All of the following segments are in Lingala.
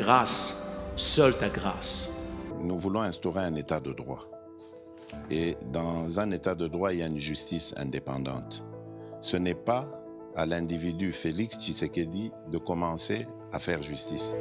grâce, seule ta grâce. Nous voulons instaurer un état de droit. Et dans un état de droit, il y a une justice indépendante. Ce n'est pas à l'individu Félix Tshisekedi de commencer à faire justice.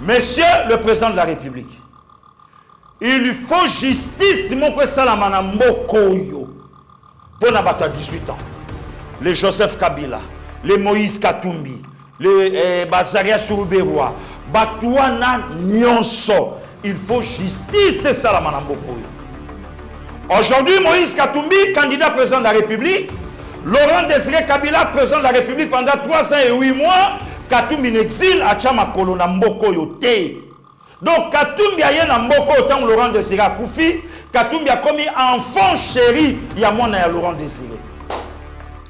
Monsieur le président de la République, il lui faut justice pour na 18 ans. Les Joseph Kabila, les Moïse Katumbi, les Bazaria Sourouberoua, Batouana Nyonso. Il faut justice, c'est ça la Manambokoyo. Aujourd'hui, Moïse Katumbi, candidat président de la République, Laurent Désiré Kabila, président de la République pendant 3 ans et 8 mois, Katumbi en exil à Chamakolo na mboko yote. Donc Katumbi a na mboko autant Laurent Désiré Koufi, Katumbi a commis enfant chéri Yamona ya Laurent Désiré.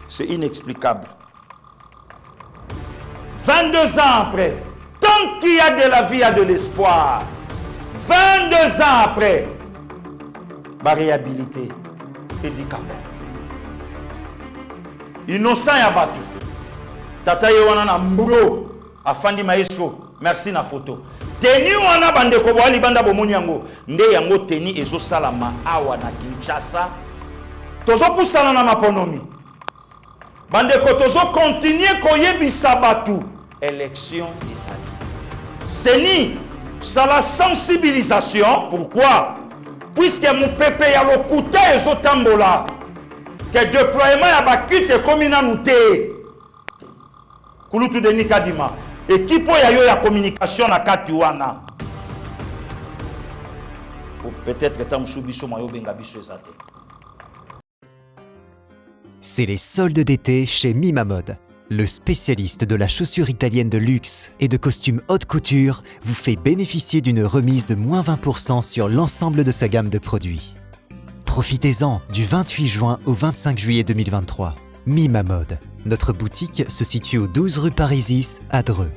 C'est inexplicable. 22 ans après, tant qu'il y a de la vie, il y a de l'espoir. 22 ans après, ma réhabilité et handicapé. Innocent Yabatou. Tata Yewana na mbulo afandi maestro merci na photo teni wana bande ko bwali banda bomoni yango nde yango teni ezo salama awa na Kinshasa tozo pusana na maponomi bande ko tozo continuer koyebisa batu élection ezali seni ça la sensibilisation. Pourquoi? Puisque mon pépé ya lokuta ezo tambola que déploiement ya bakite komina nute Kulutu Denis Kadima. Équipe ya communication na Katiwana. Peut-être que c'est les soldes d'été chez Mima Mode. Le spécialiste de la chaussure italienne de luxe et de costumes haute couture vous fait bénéficier d'une remise de moins 20% sur l'ensemble de sa gamme de produits. Profitez-en du 28 juin au 25 juillet 2023. Mima Mode. Notre boutique se situe au 12 rue Parisis à Dreux.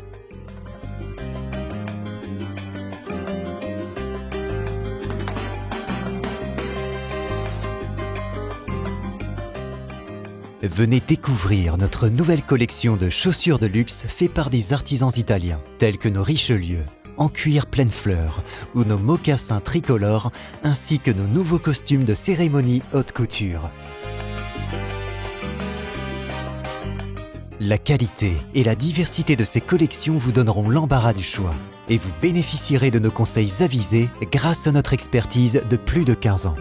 Venez découvrir notre nouvelle collection de chaussures de luxe faite par des artisans italiens, tels que nos Richelieu, en cuir pleine fleur, ou nos mocassins tricolores, ainsi que nos nouveaux costumes de cérémonie haute couture. La qualité et la diversité de ces collections vous donneront l'embarras du choix et vous bénéficierez de nos conseils avisés grâce à notre expertise de plus de 15 ans.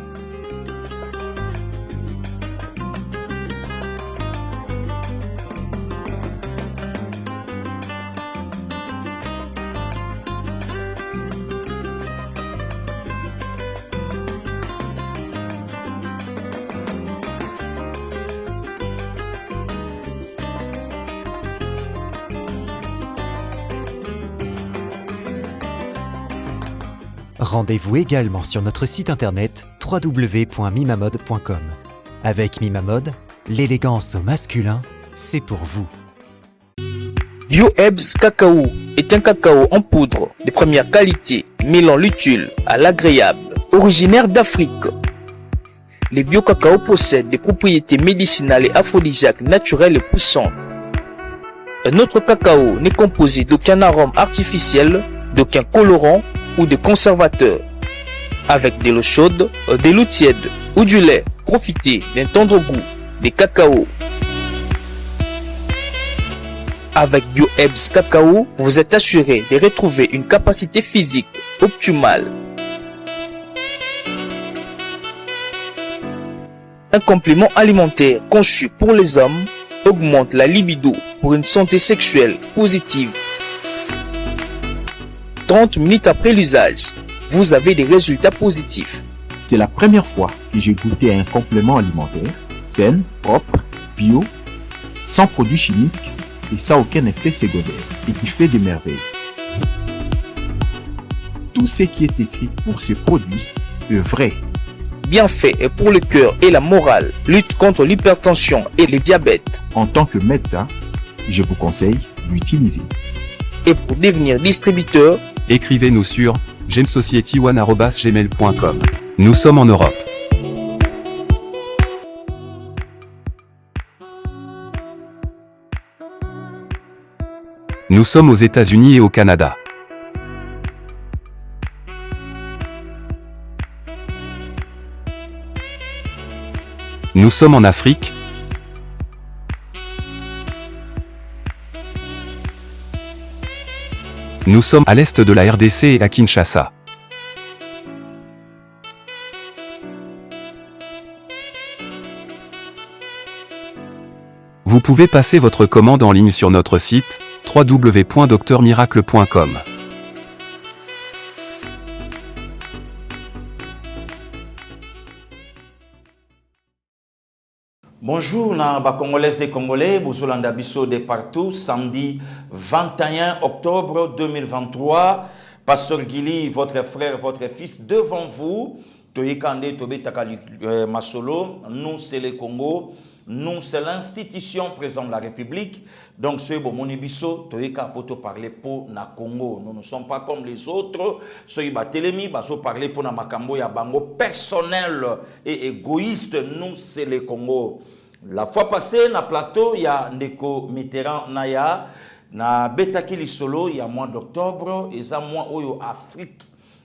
Rendez-vous également sur notre site internet www.mimamode.com. Avec Mima Mode, l'élégance au masculin, c'est pour vous. BioHerbs Cacao est un cacao en poudre de première qualité, mêlant l'utile à l'agréable, originaire d'Afrique. Les bio-cacao possèdent des propriétés médicinales et aphrodisiaques naturelles et puissantes. Un autre cacao n'est composé d'aucun arôme artificiel, d'aucun colorant ou de conservateur. Avec de l'eau chaude, de l'eau tiède ou du lait, profitez d'un tendre goût de cacao. Avec BioHerbs Cacao, vous êtes assuré de retrouver une capacité physique optimale. Un complément alimentaire conçu pour les hommes augmente la libido pour une santé sexuelle positive. 30 minutes après l'usage, vous avez des résultats positifs. C'est la première fois que j'ai goûté à un complément alimentaire sain, propre, bio, sans produits chimiques et sans aucun effet secondaire et qui fait des merveilles. tout ce qui est écrit pour ce produit est vrai. Bienfait est pour le cœur et la morale. Lutte contre l'hypertension et le diabète. En tant que médecin, je vous conseille d'utiliser. Et pour devenir distributeur, écrivez-nous sur gemsociety1@gmail.com. Nous sommes en Europe. Nous sommes aux États-Unis et au Canada. Nous sommes en Afrique. Nous sommes à l'est de la RDC et à Kinshasa. Vous pouvez passer votre commande en ligne sur notre site www.docteurmiracle.com. Bonjour, na Congolaises et Congolais, Bozolanda Bisso de partout, samedi 21 octobre 2023. Pasteur Gili, votre frère, votre fils, devant vous. Toyekande Tobe Takali Masolo, nous c'est le Congo, nous c'est l'institution président de la République. Donc ce Bomoni Bisso, Toyeka Poto parler pour na Congo. Nous ne sommes pas comme les autres. Ceux Batelemi, Baso parler pour na Makambo ya Bango personnel et égoïste. Nous c'est le Congo. La fois passée, na plateau, il y a Ndeko Mitterrand Naya, na Betaki Lisolo, il y a mois d'octobre, et ça mois Oyo Afrique,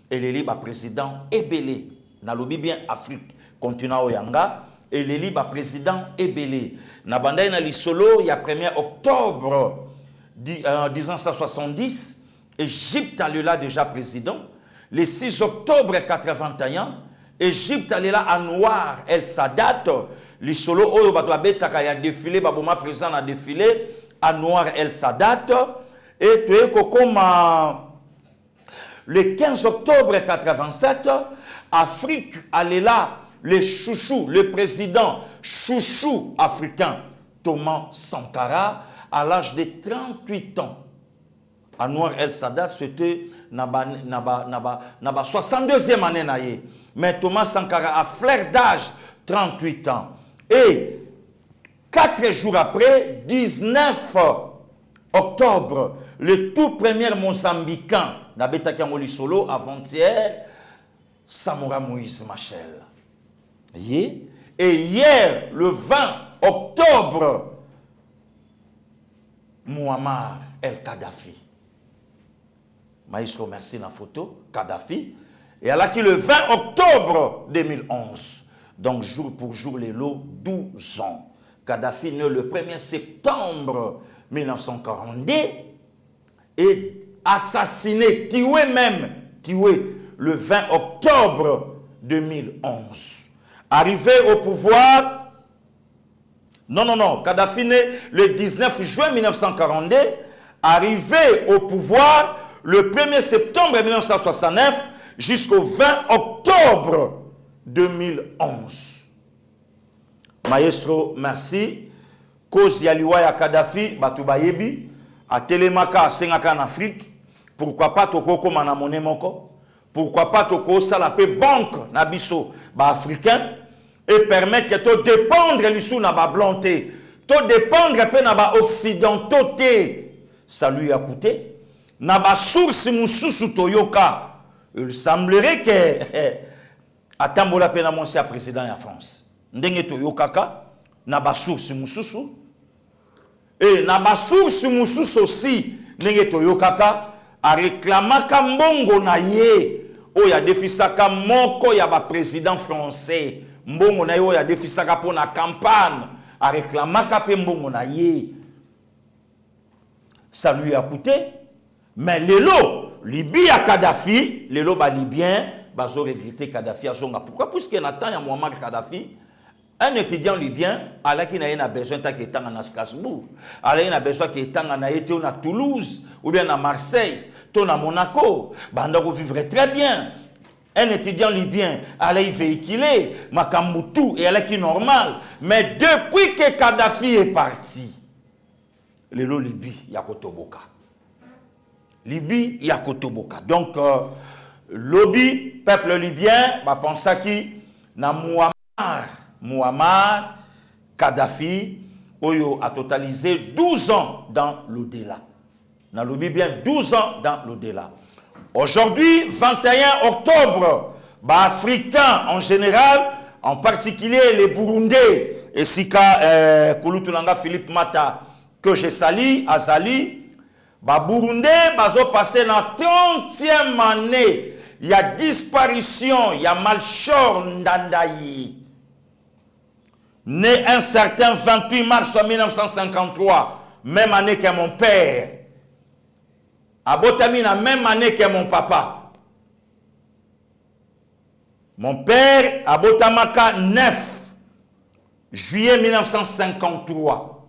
et les libres président Ebele. Na lobi bien Afrique, continent Oyanga, et les libres président Ebele. Na Bandaï na Lisolo, il y a 1er octobre 1970, Égypte allait là déjà président. Le 6 octobre 81, Égypte allait là à Noir El Sadat. Lisolo Oyo Batwa Betaka ya défilé, Baboma président a défilé à Noir El Sadat. Et tu es comme le 15 octobre 87, Afrique allait là, le chouchou, le président chouchou africain, Thomas Sankara, à l'âge de 38 ans. À Noir El Sadat, c'était naba 62e année naïe. Mais Thomas Sankara a flair d'âge, 38 ans. Et 4 jours après, 19 octobre, le tout premier Mozambicain, Nabetakiamoli Solo, avant-hier, Samora Moïse Machel. Et hier, le 20 octobre, Muammar El Kadhafi. Maïs remercie la photo, Kadhafi. Et elle a qui le 20 octobre 2011. Donc, jour pour jour, les lots, 12 ans. Kadhafi né le 1er septembre 1942 et assassiné, tué le 20 octobre 2011. Arrivé au pouvoir, Kadhafi né le 19 juin 1942, arrivé au pouvoir le 1er septembre 1969 jusqu'au 20 octobre 2011. Maestro, merci. Cause yaliwa ya Kadhafi, Batubayebi, a Telemaka, Sengaka en Afrique. Pourquoi pas toko comme na monnaie moko? Pourquoi pas toko salapé banque na biso ba africain et permettre que to dépendre l'issue na ba blanté, to dépendre pe na ba occidentaux té. Ça lui a coûté. Na ba source mususu toyoka. Il semblerait que atambola pe na monsi a président ya France. Ndenge toyokaka na ba source mususu et na ba source mususu aussi ndenge toyokaka a réclamaka mbongo na ye o ya defisaka moko ya ba président français mbongo na ye o ya defisaka pour na campagne a réclamaka pe mbongo na ye. Ça lui a coûté, mais lelo Libye à Kadhafi, lelo ba libyen bazo regretter Kadhafi a zonga. Pourquoi? Puisque Nathan ya Muammar Kadhafi, un étudiant libyen, alors qu'il a besoin qu'il est à Strasbourg, alors il a besoin qu'il est à Toulouse, ou bien à Marseille, ou à Monaco, il vivrait très bien. Un étudiant libyen, alors il véhiculé, Makambutu, et alors qui est normal. Mais depuis que Kadhafi est parti, le Libye, il y a Kotoboka. Libye, il y a Kotoboka. Donc, lobby peuple libyen ba pensa ki na Muammar Kadhafi oyo a totalisé 12 ans dans l'au-delà. Na lobby bien 12 ans dans l'au-delà. Aujourd'hui, 21 octobre, ba africains en général, en particulier les Burundais, et Sika Koulutulanga Philippe Mata, que je salue, Azali, ba Burundais, bazo passé la 30e année, il y a disparition, il y a Malchor Ndandayi. Né un certain 28 mars 1953, même année que mon père. Abotami la même année que mon papa. Mon père, Abotamaka 9 juillet 1953.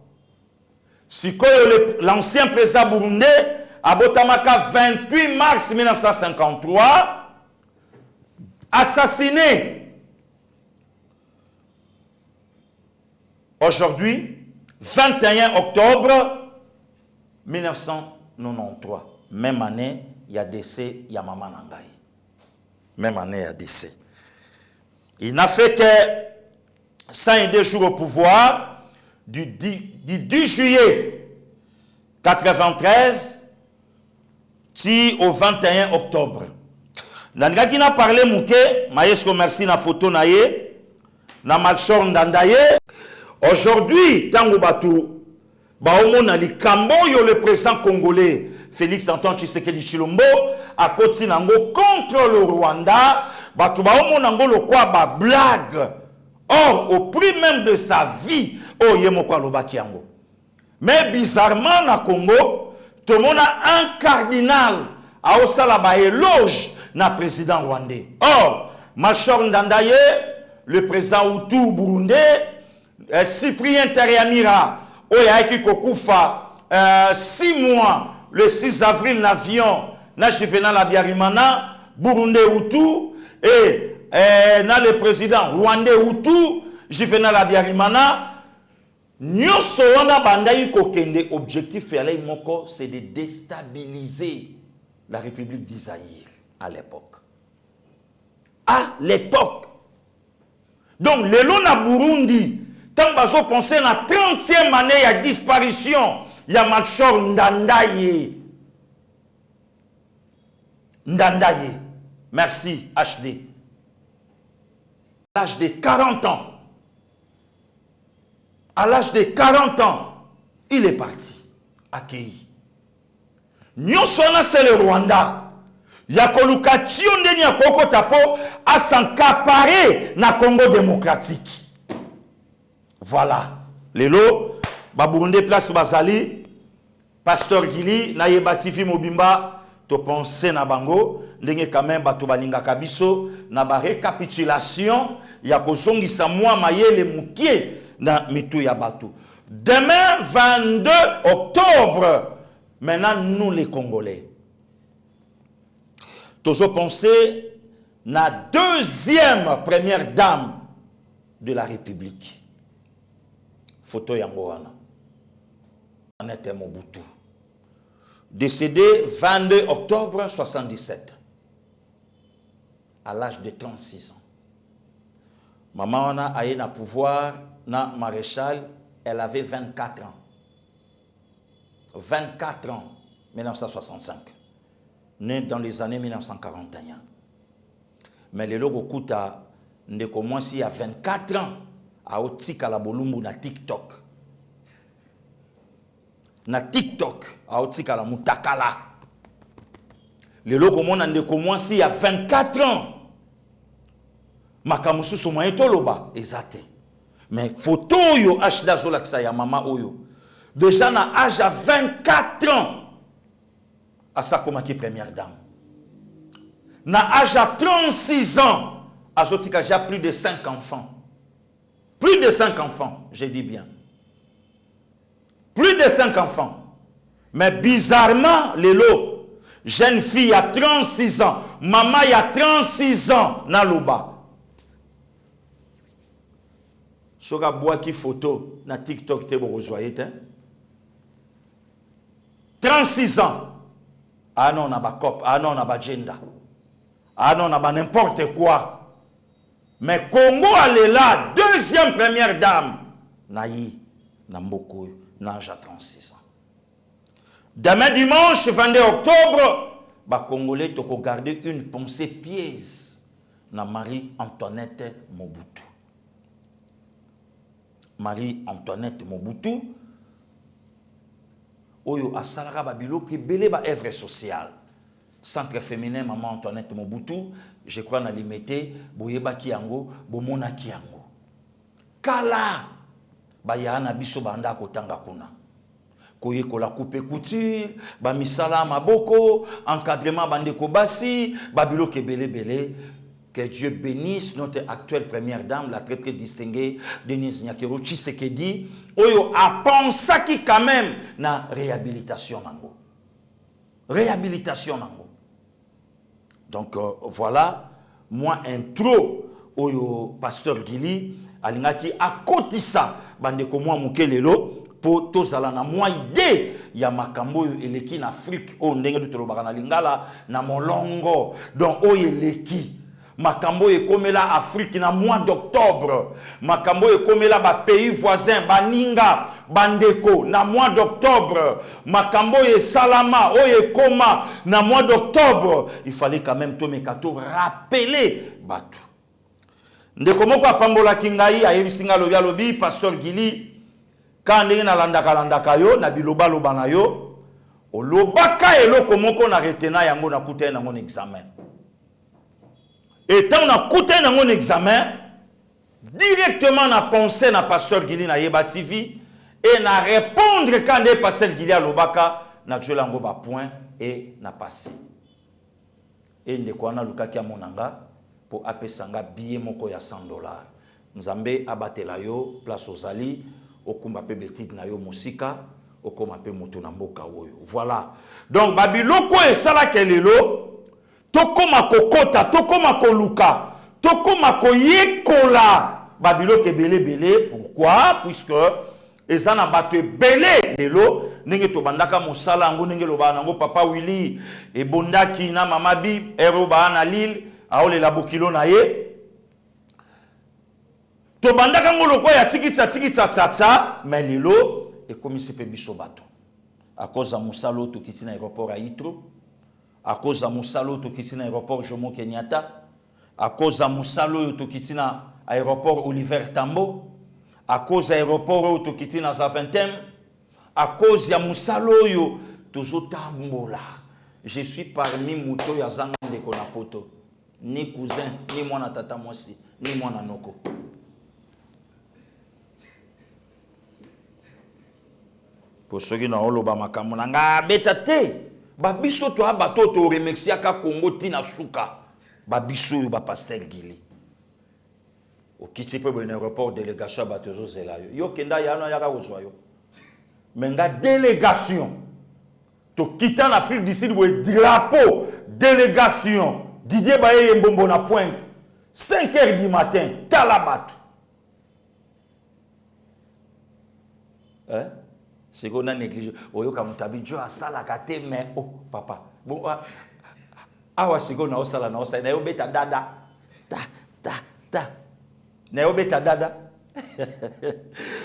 L'ancien président burundais, Abotamaka 28 mars 1953, assassiné. Aujourd'hui, 21 octobre 1993. Même année, il y a décès, il y a Maman Nangaï. Même année, il y a décès. Il n'a fait que 102 jours au pouvoir, du 10 juillet 93 au 21 octobre. Nangaki n'a parlé mouké, maïsko merci na photo naye, na Malchor Ndandaye. Aujourd'hui, tango batou, baomona li kambo yo le président congolais Félix Antoine Tshisekedi Tshilombo a côté nango contre le Rwanda, batou baomona ngo le quoi ba blague. Or au prix même de sa vie, oh yemoko lobaki yango. Mais bizarrement na Congo, tout le monde a un cardinal à osala ba éloge na président rwandais. Or Malchor Ndandaye, le président Hutu burundais, Cyprien Ntaryamira, Oyaki Kokufa, 6 mois, le 6 avril, l'avion, na Juvenal Abiyarimana, Burundais Hutu, et na le président Rwandais Hutu, Juvenal Abiyarimana, Nyoso wana bandayi kokende, objectif moko, c'est de déstabiliser la République d'Isaïr à l'époque. À l'époque. Donc, le long na Burundi, tant bazo pensé na 30e année, il y a disparition, il y a Malchor Ndandaye. Ndandaye. Merci, HD. À l'âge de 40 ans, à l'âge de 40 ans, il est parti, accueilli. Nyosona c'est le Rwanda. Yakoluka tionde nya koko tapo à s'encaparer na Congo démocratique. Voilà. Lelo, Baburundi place Bazali, Pasteur Gili, na yebatifi Mobimba, to pensé na bango, ndenge quand même bato balinga kabiso, na ba récapitulation, ya kozongisa mwa mayele mukie na mitu ya bato. Demain 22 octobre, maintenant nous les Congolais, toujours penser la deuxième première dame de la République. Photo Yangoana. Annette Mobutu. Décédé 22 octobre 1977. À l'âge de 36 ans. Maman a eu un pouvoir, na maréchal, elle avait 24 ans. 24 ans, 1965. Né dans les années 1941. Mais le logo kuta ne commence il y a 24 ans à Otika la Bolumbu na TikTok. Na TikTok à Otika la Mutakala. Le logo mona ne commence il y a 24 ans. Makamusu so moyen toloba ezate. Mais photo yo ashda zolaksa ya mama oyo. Déjà na âge à 24 ans. À sa komaki première dame. Na âge à 36 ans, à Zotika, j'ai plus de 5 enfants. Plus de 5 enfants, je dis bien. Plus de 5 enfants. Mais bizarrement, Lélo, jeune fille à 36 ans, maman il y a 36 ans, na Loba. Soga bois qui photo, na TikTok, te bo rejoyé, 36 ans. Ah non, on a ba cop, ah non, on a ba agenda. Ah non, on a n'importe quoi. Mais Congo, elle est là, deuxième première dame. Naï, Namboko, Nanja 36 ans. Demain dimanche, 22 octobre, les Congolais ont gardé une pensée pièce na Marie-Antoinette Mobutu. Marie-Antoinette Mobutu, oyo asalaka babilo ki belé ba œuvre sociale. Centre féminin Maman Antoinette Mobutu, je crois na limité, boyeba ki yango, bomona ki yango. Kala ba yana biso banda kotanga kuna. Koye kola coupe couture, ba misala maboko, encadrement bandeko basi, babilo ke belé. Que Dieu bénisse notre actuelle première dame, la très très distinguée Denise Nyakero Tshisekedi. Oyo a pensé qui quand même na réhabilitation nango. Réhabilitation nango. Donc voilà, moi intro oyo pasteur Gili alingaki akotisa bandeko moi mukelelo pour tozala na moi idée ya makambo oyo eleki na Afrique o ndenge tutolobaka na lingala na molongo. Donc oyo eleki Makambo e komela Afrique na mois d'octobre. Makambo e komela ba pays voisins, baninga, bandeko na mois d'octobre. Makambo e salama, oye koma na mois d'octobre. Il fallait quand même to mekato rappeler batu. Ndeko moko apambola kingai ayebisinga lobi alobi pasteur Gili quand ndenge na landaka yo na biloba loba na yo olobaka eloko moko na retena yango na kuta na mon examen. Et tant on a coûté dans mon examen, directement on a pensé na pasteur Gili na Yeba TV et na répondre quand le pasteur Gili à Lobaka na joué l'ango ba point et na passé. Et ndeko na luka ki amonanga pour apesanga billet moko ya $100. Nzambe abatela yo place ozali okumba pe betite na yo musika okoma pe mutu na mboka oyo. Voilà. Donc babiloko esala kelelo tokoma kokota, tokoma koluka, tokoma koyekola babilo ke belé. Pourquoi? Puisque ezana batwe belé lelo nenge to bandaka mosala ngo nenge loba nango papa Willy e bondaki na mama bi eroba na Lille aole la bokilo na ye to bandaka ngo lokwa ya tikitsa tsa mais lelo e komisi pe biso bato à cause de mosalo to kitina aéroport à Itro. À cause de Moussalo Tokitina aéroport Jomo Kenyatta, à cause de Moussalo Tokitina aéroport Oliver Tambo, à cause de l'aéroport Tokitina Zaventem, à cause de Moussalo yo toujours Tambola. Je suis parmi Mouto Yazang de Konapoto, ni cousin, ni moi na tata moisi, ni moi na noko. Pour ceux qui n'ont pas makambo nanga betate. Babiso to abato to remercier ka Congo tina suka. Babiso yo ba pasteur Gili. O kiti pe bon aéroport délégation batozo zela yo. Yo kenda ya no ya ka ozwa yo. Menga délégation. To kita en Afrique du Sud bo drapeau délégation. Didier Baye Mbombo na pointe. 5h du matin, Talabat. Hein? C'est qu'on a négligé. Oyo kamutabi jo asala kate mais oh papa. Bon awa c'est qu'on a osala na osala na yo beta dada. Ta. Na yo beta dada.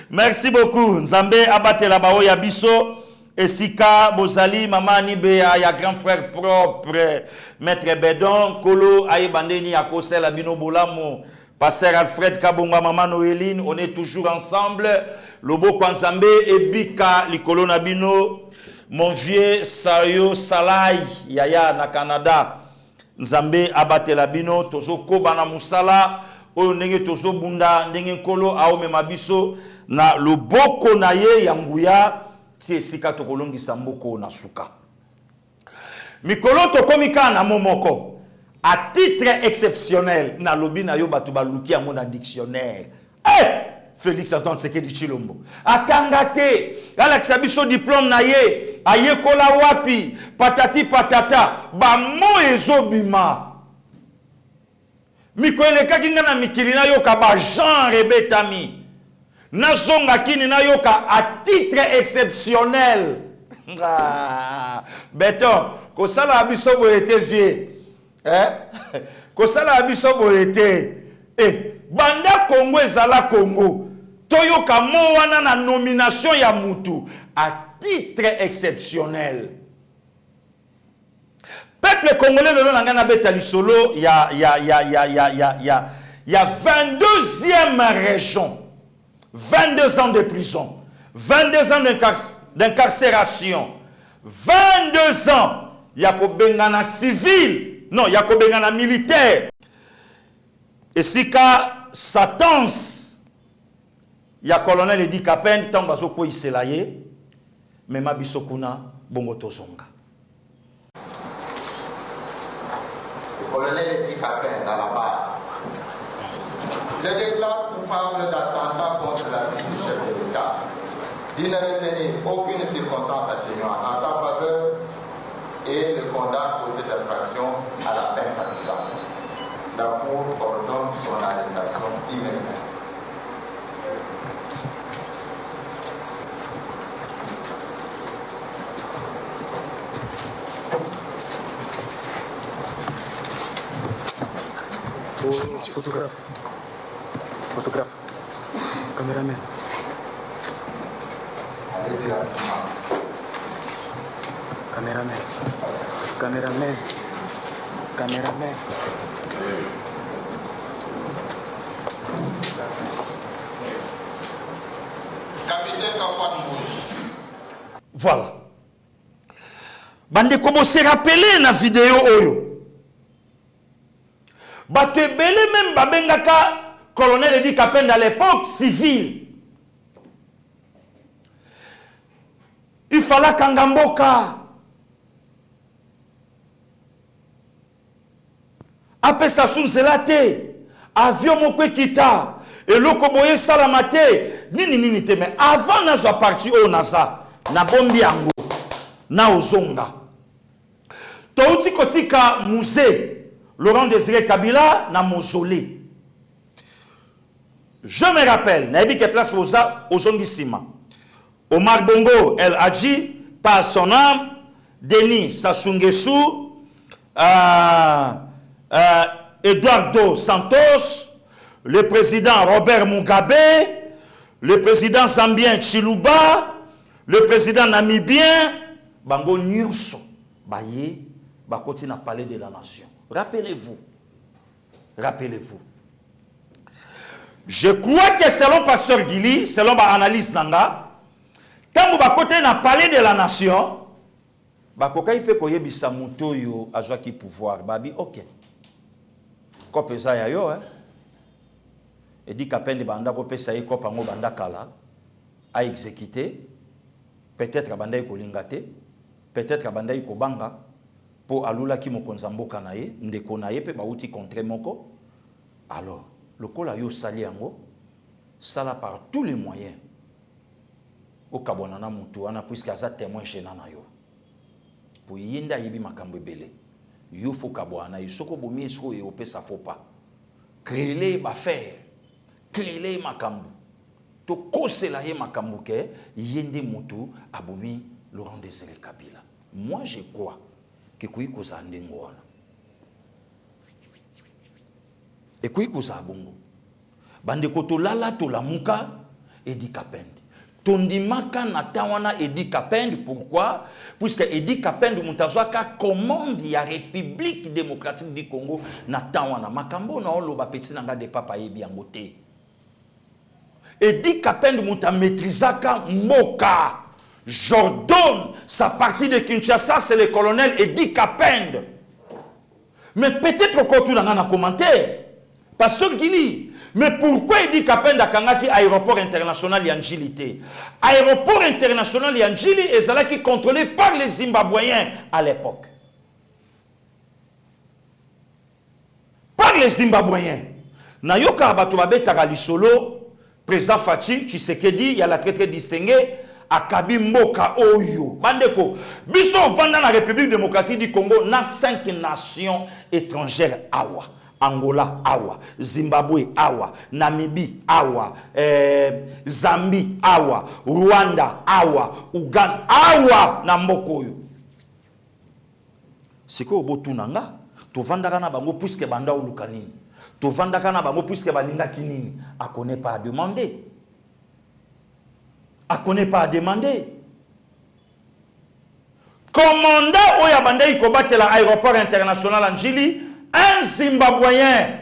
Merci beaucoup. Nzambe abatela bao ya biso. Esika Bozali mama ni be ya grand frère propre maître Bedon Kolo Aïbandeni Akosela Bino Bolamo pasteur Alfred Kabonga maman Noéline, on est toujours ensemble. Lobo Kwanzambe Ebika Likolo Nabino, mon vieux Sayo Salai Yaya na Canada. Nzambe abatela bino tozo koba na musala oyo ndenge tozo bunda ndenge nkolo aome mabiso na loboko na ye ya nguya ti esika tokolongisa mboko na suka. Mikolo tokomika na momoko à titre exceptionnel na lobi na yo batu baluki yango na dictionnaire. Félix Antoine Tshisekedi Tshilombo akangate alakisa biso diplôme na ye ayekola wapi patati patata ba mo ezobima mikwele kakinga na mikili na yoka ba genre betami na zonga kini na yoka à titre exceptionnel. Beton ko sala biso bo était vieux Kosala biso boyete. Banda Congo ezala Congo. Toyoka mo wana na nomination ya mutu à titre exceptionnel. Peuple congolais le long na beta lisolo ya 22e région. 22 ans de prison, 22 ans d'incarcération, 22 ans Yakobengana civil, non Yakobengana militaire. Et si ka Satans ya colonel Edi Kapen tambazo ko iselaye, mais mabisokuna bongo tozonga. Le colonel Edi Kapen dans la barre. Je déclare coupable d'attentat contre la vie du chef de l'État, d'y ne retenir aucune circonstance atténuante en sa faveur et le condamne pour cette infraction à la peine capitale. La Cour ordonne son arrestation immédiate. Photographe. Photographe. Caméraman. Allez-y rapidement. Caméraman. Caméraman. Caméraman. Capitaine Kafouad Mouche. Voilà. Bande kobo se rappeler na vidéo oyo. Bato ebele même babengaka colonel Edi Kapen à l'époque civil. Il fallait Kangamboka. Après ça sunzelate. Avion moko kita. Et loko boye salamate. Nini te mais avant na zo parti o nasa na bombi yango na ozonga. Touti kotika musée Laurent Désiré Kabila na mausolée. Je me rappelle, Naïbi qui place au Zongisima. Omar Bongo, El Hadji, par son âme, Denis Sassou Nguesso, Eduardo Santos, le président Robert Mugabe, le président zambien Chiluba, le président namibien, Bango Nyuso, Baye, Bakoti na palais de la nation. Rappelez-vous. Rappelez-vous. Je crois que selon Pasteur Gili, selon l'analyse Nanga, quand vous côté na palais de la nation, bakoka ipe koyebisa muto yo azwa ki pouvoir babi OK. Ko pesa ya yo Edi Kapen de banda ko pesa yi ko pango banda kala a exécuter, peut-être banda yi ko lingate, peut-être banda yi ko banga. Po alula ki mokonza mboka na ye ndeko na ye pe bauti contre moko. Alors le kola yo sali yango sala par tous les moyens o kabonana mutu ana puisque aza témoin gênant na yo po yinda yibi makambo ebele yo fo kabwana isoko bomi esoko e opesa faux pas créer ba faire créer makambo to kosela ye makambo ke yende mutu abomi Laurent Désiré Kabila. Moi je crois que kuiko za ndengo wana et kuiko za bongo bande koto lala to la muka Edi Kapen tondimaka na tawana Edi Kapen. Pourquoi? Puisque Edi Kapen mutazwaka commande ya République démocratique du Congo na tawana makambo na oloba petit nanga de papa yebi yango te. Edi Kapen muta maîtrisaka mboka. J'ordonne sa partie de Kinshasa, c'est le colonel Edi Kapen. Mais peut-être qu'on tout dans un commentaire. Parce qu'il dit, mais pourquoi Edi Kapen d'Akangaki aéroport international Yangilité? Aéroport international Yangili est là qui est contrôlé par les Zimbabwéens à l'époque. Par les Zimbabwéens. Nayoka Abatobabe Tagalisolo, président Fachi, Tshisekedi, il y a la très distinguée. Akabi mboka oyo bandeko biso vanda na République démocratique du Congo na 5 nations étrangères awa Angola awa Zimbabwe awa Namibie awa Zambie awa Rwanda awa Uganda awa na mboko oyo siko botunanga tovandaka na bango puisque banda oluka nini, tovandaka na bango puisque balingaki nini. A connaît pas à demander, a connaît pas à demander. Commandant oya banda ikobate la aéroport international en Jili, un Zimbabwéen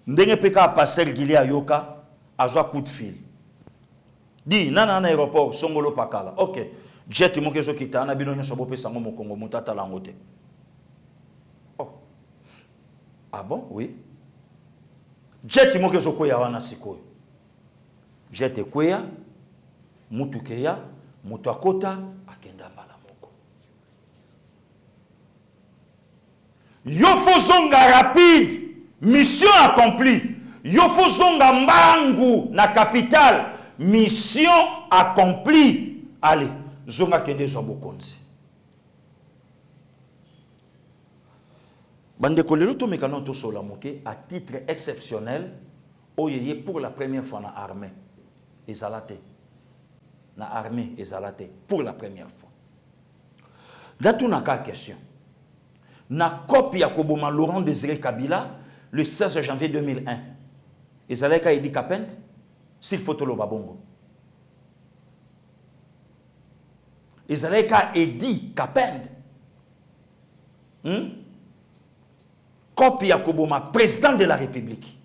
ndenge peka passer Gili ayoka azwa coup de fil. Di nana na aéroport songolo pakala. OK. Jet moke zo kita na bino nyoso bope sango mokongo mutata langote. Oh. Ah bon? Oui. Jet moke zo koya wana sikoyo. Jet koya mutukeya mutu akota akenda mbala moko. Yo fozonga rapide, mission accomplie. Yo fozonga mbangu na capitale, mission accomplie. Allez, zonga kende zobokonzi. Bande kolelo to mekano to sola moke à titre exceptionnel, oyeye pour la première fois na armée. Ezalate. Na armée ezalate pour la première fois. Dans tout na question. Na copie à Koboma Laurent Désiré Kabila le 16 janvier 2001. Et ça a dit Kapent, s'il faut le babongo. Et ça a dit Kapent. Copie à Koboma, président de la République.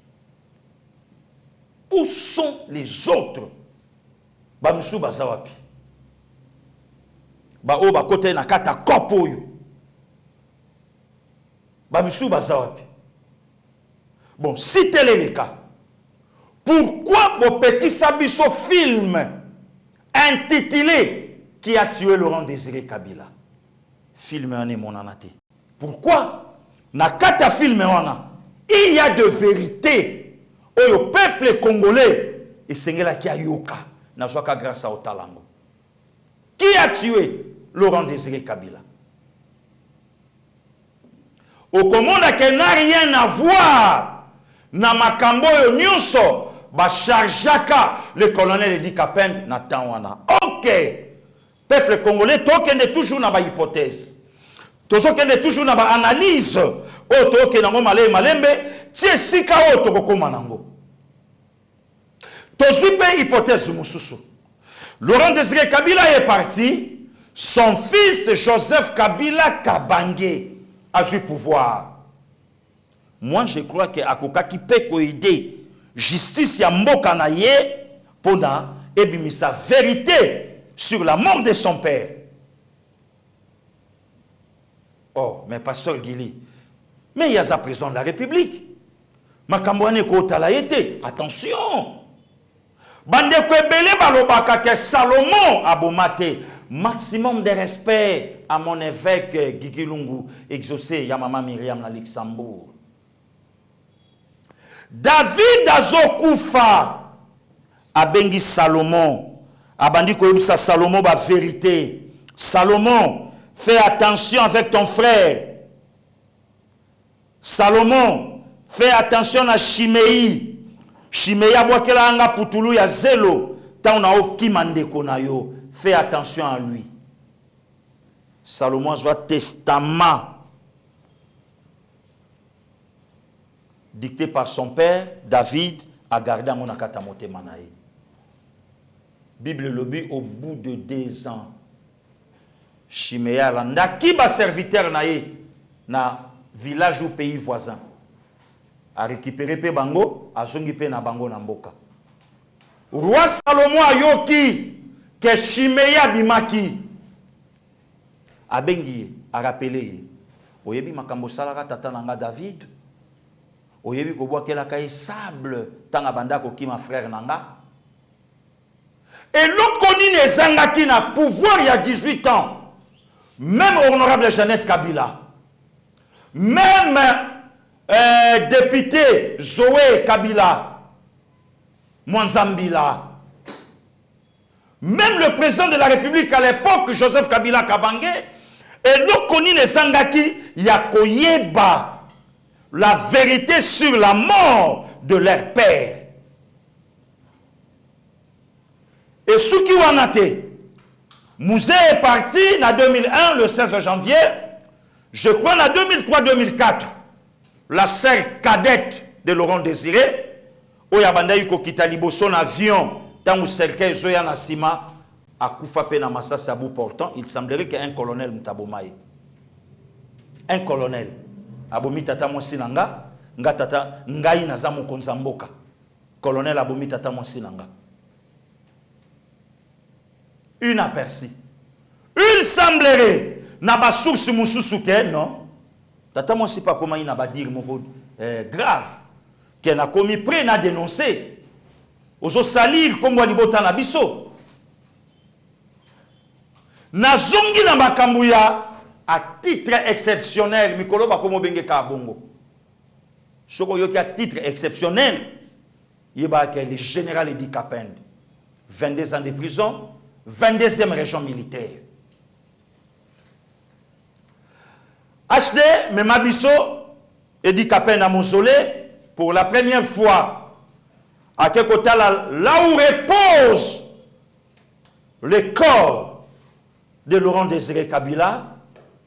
Où sont les autres? Bamsou Bazawapi. Ba o ba kote na kata kopo yo. Bamsou Bazawapi. Bon, si tel est le cas, pourquoi Bopeki Sabiso film intitulé Qui a tué Laurent Désiré Kabila? Film ane monanate. Pourquoi? Na kata film wana, il y a de vérité au peuple congolais et sengela ki ayoka na joaka grâce à Otalango. Qui a tué Laurent Désiré Kabila? Au Commanda qui n'a rien à voir na makambo yo nyonso ba chargeaka le colonel Edi Kapen na Tanwana. OK. Peuple congolais tokende toujours na ba hypothèse. Tokende toujours na ba analyse. O toke nango malembe, tie sika o tokokoma nango. Tozupe hypothèse mususu. Laurent Désiré Kabila est parti, son fils Joseph Kabila Kabange a eu pouvoir. Moi, je crois que Akoka qui peut aider justice ya mboka na ye pona ebimisa vérité sur la mort de son père. Oh, mais pasteur Gili, mais il y a sa président de la République. Makambouane kotala été. Attention. Bande kwebele balobaka ke Salomon abomate. Maximum de respect à mon évêque Guigui Lungu, exaucé Yamama Myriam na Luxembourg. David Azokoufa abengi Salomon. Abandi koyebisa Salomon ba vérité. Salomon, fais attention avec ton frère. Salomon, fais attention à Shimei. Shimei abwakela anga putulu ya zelo. Ta una okimande konayo. Fais attention à lui. Salomon a un testament dicté par son père, David, a gardé à Monakata Motemanae. Bible lobby au bout de 2 ans. Shimea landa qui va serviteur nae na village ou pays voisin. A récupéré pe bango, a zongi pe na bango na mboka. Roi Salomon ayoki que Shimea bimaki abengi a rappelé oyebi makambo salaka tata nanga David oyebi ko bwakela kay sable tanga banda ko ki ma frère nanga et l'okoni nezangaki na pouvoir il y a 18 ans même honorable Jeannette Kabila même député Zoé Kabila Mwanzambila. Même le président de la République à l'époque, Joseph Kabila Kabange, et nous connaissons les Sangaki, Yakoyeba, la vérité sur la mort de leur père. Et ce qui a été, Mouzé est parti en 2001, le 16 janvier, je crois en 2003-2004, la sœur cadette de Laurent Désiré, oya banda yuko kita liboso na avion, tangu cercueil zoya na sima, a koufa na masasa à bout portant, il semblerait qu'un colonel mtabomaye. Un colonel. Abomi tata mwasi nanga, nga tata ngai naza mokonzi mboka. Colonel abomi tata mwasi nanga. Une aperçue. Il semblerait na ba source mususu ke non. Tata mwasi pa koma ina ba dire moko grave que na commis près na dénoncer. Ozo salir comme libota na biso. Na zongi na makambo ya à titre exceptionnel, Mikolo Bakomo Benge Kabongo. Soko yoki à titre exceptionnel, il y a le général Edi Kapend. 22 ans de prison, 22e région militaire. HD, Memabiso, Edi Kapend à Monsolé, pour la première fois, à Kekotala, là où repose le corps de Laurent Désiré Kabila,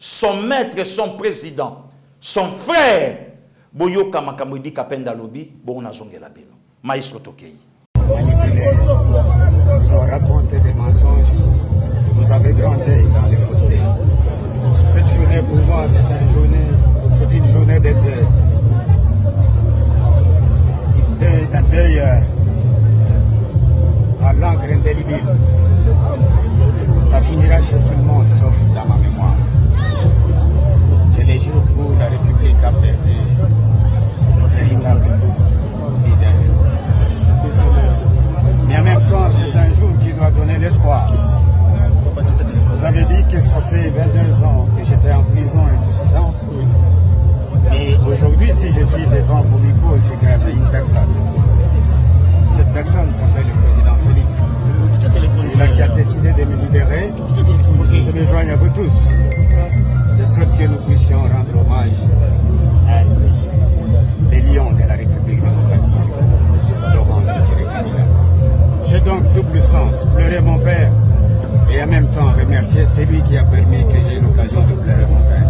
son maître, son président, son frère, Boyoka Makamudi Kapenda Lobi, Bona Zongela Bino, Maestro Tokei. Manipulé, vous ont raconté des mensonges, vous avez grandi dans les faussetés. Cette journée pour moi, c'est une journée de deuil. Un deuil à l'encre indélébile. Ça finira chez tout le monde, sauf dans ma mémoire. C'est les jours où la République a perdu son véritable leader. Mais en même temps, c'est un jour qui doit donner l'espoir. Vous avez dit que ça fait 22 ans que j'étais en prison et tout ce temps. Mais aujourd'hui, si je suis devant vos micros, c'est grâce à une personne. Cette personne s'appelle le président Félix. C'est là qui a décidé de me libérer pour que je me joigne à vous tous. De sorte que nous puissions rendre hommage à les lions de la République démocratique, Laurent Désiré Kabila. J'ai donc double sens, pleurer mon père et en même temps remercier celui qui a permis que j'ai eu l'occasion de pleurer mon père.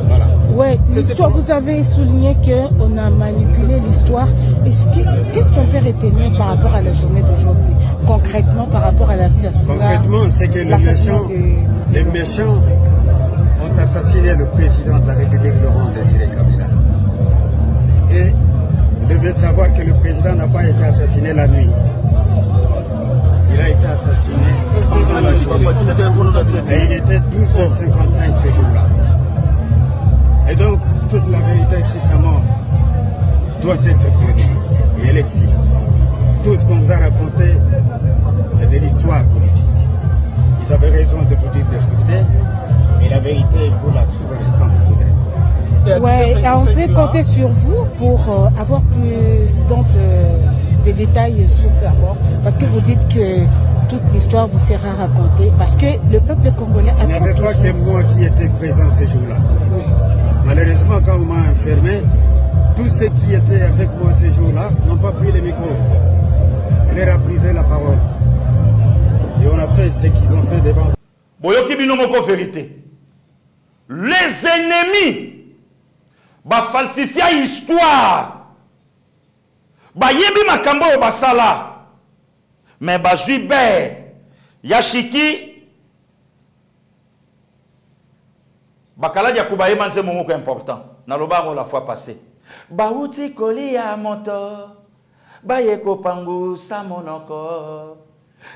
Voilà. Ouais, l'histoire, vous avez souligné qu'on a manipulé l'histoire. Qu'est-ce qu'on peut retenir par rapport à la journée d'aujourd'hui, concrètement par rapport à l'assassinat? Concrètement, c'est que les méchants ont assassiné le président de la République, Laurent Désiré Kabila. Et vous devez savoir que le président n'a pas été assassiné la nuit. Il a été assassiné pendant la journée. Et il était 12h55 ce jour-là. Et donc, toute la vérité excissément doit être connue. Et elle existe. Tout ce qu'on vous a raconté, c'est de l'histoire politique. Ils avaient raison de vous dire de frustrer, mais la vérité, vous la trouverez quand vous voudrez. Ouais, on peut compter sur vous pour avoir plus des détails sur sa mort. Parce que vous dites que toute l'histoire vous sera racontée. Parce que le peuple congolais a... Il n'y avait pas que moi qui étais présent ce jour-là. Oui. Malheureusement, quand on m'a enfermé, tous ceux qui étaient avec moi ce jour-là n'ont pas pris le micro. On leur a privé la parole. Et on a fait ce qu'ils ont fait devant. Boyoki binomoko vérité. Les ennemis falsifia histoire. Yebi makambo basala. Mais Juibert Yashiki Bakala Yakuba Emanze momoko important. Naloba la fois passée. Bauti koli ya moto. Bayeko pangu sa monoko.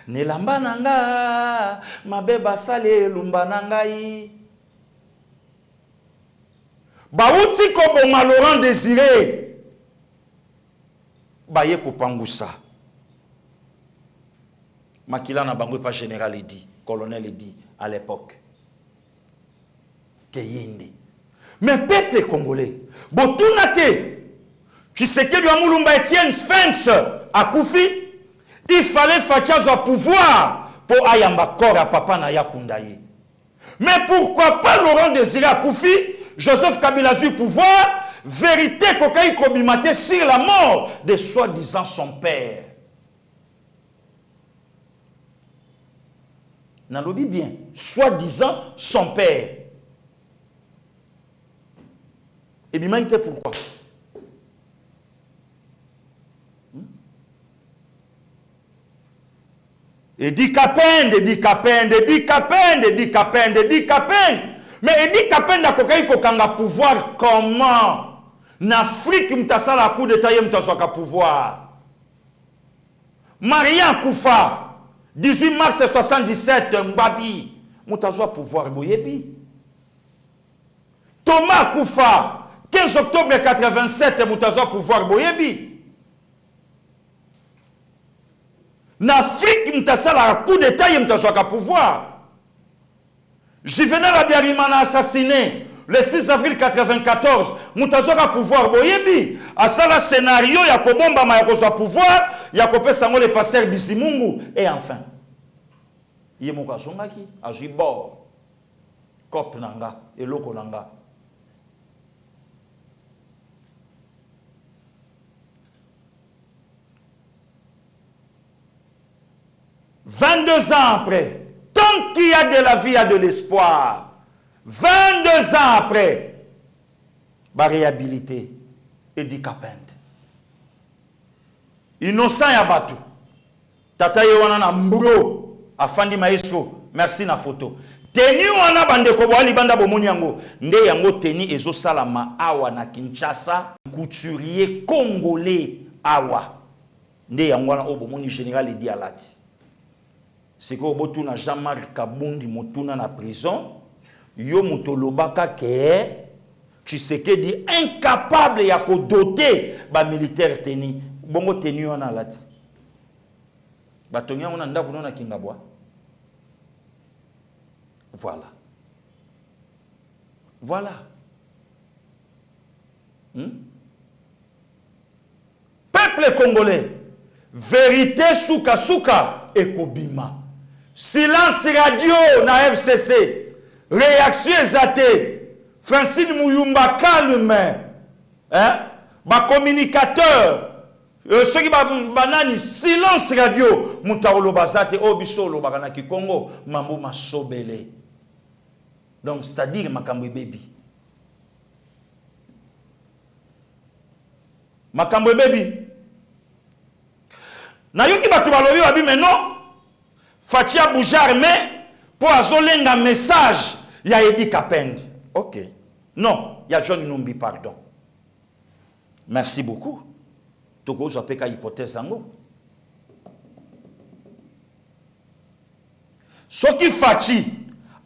Nilamba nanga. Mabeba sale lumba nangai. Bauti kobonga Laurent Désiré. Bayeko pangu sa. Makila na bango pas général dit, colonel dit à l'époque. Keyindi. Mais peuple congolais, Botunate, tu sais que du Amoulumba Etienne Sphinx à Koufi, il fallait Fachaz au pouvoir pour Ayamba Kora Papa Naya Kundaye. Mais pourquoi pas Laurent Désiré à Koufi, Joseph Kabila du pouvoir, vérité Kokaï Kobimate sur la mort de soi-disant son père. Nalobi bien, soi-disant son père. Et bien, pourquoi? Et dit Kapende. Mais Edi Kapende a kokanga pouvoir comment? En Afrique, m'tassa la coup d'état m'tassa pouvoir. Maria Koufa, 18 mars 77, Mbabi, m'tassa pouvoir boyebi. Thomas Koufa, 15 octobre 87, m'tassa pouvoir boyebi. En Afrique, m'tassa la coup d'état m'tassa pouvoir. Juvenal Abiyarimana assassiné le 6 avril 94. Moutazoka pouvoir boyebi. À ça, le scénario, il y a Kobomba Mayakosa pouvoir, il y a Kopé Sango le pasteur Bisimungu. Et enfin, il y a Moka Songaki, Ajibor, Kop Nanga, et Loko Nanga. « 22 ans après, tant qu'il y a de la vie, il y a de l'espoir. 22 ans après, la réhabilité et du Kapende. Innocent Yabatu. Tata Yewana na mburo. Afandi maestro. Merci na photo. Teni wana bande ko wali banda bomoni yango. Nde yango teni ezo salama awa na Kinshasa. Couturier congolais awa. Nde yango wana obomoni général Edi Alati. C'est que Botuna Jean-Marc Kabundi Motuna na prison. Yo mutolobaka ke Tshisekedi incapable ya ko doter ba militaire teni. Bongo teni wana lati. Ba tonya wana ndaku nona kingabwa. Voilà. Voilà. Peuple congolais, vérité souka souka et kobima. Silence radio na FCC. Réaction exatée. Francine Mouyumba calme. Hein? Ba communicateur. Ceux qui banani silence radio. Moutaolo bazate obisolo bakanaki Congo. Mambo masobele. Donc c'est-à-dire makambo baby. Makambo baby. Na yoki batu balobi babi mais non. Fatia Boujar mais pour azolenga message il y a Edi Kapende. OK. Non, il y a John Numbi pardon. Merci beaucoup. Toko zo peka hypothèse ango. Ce qui Fachi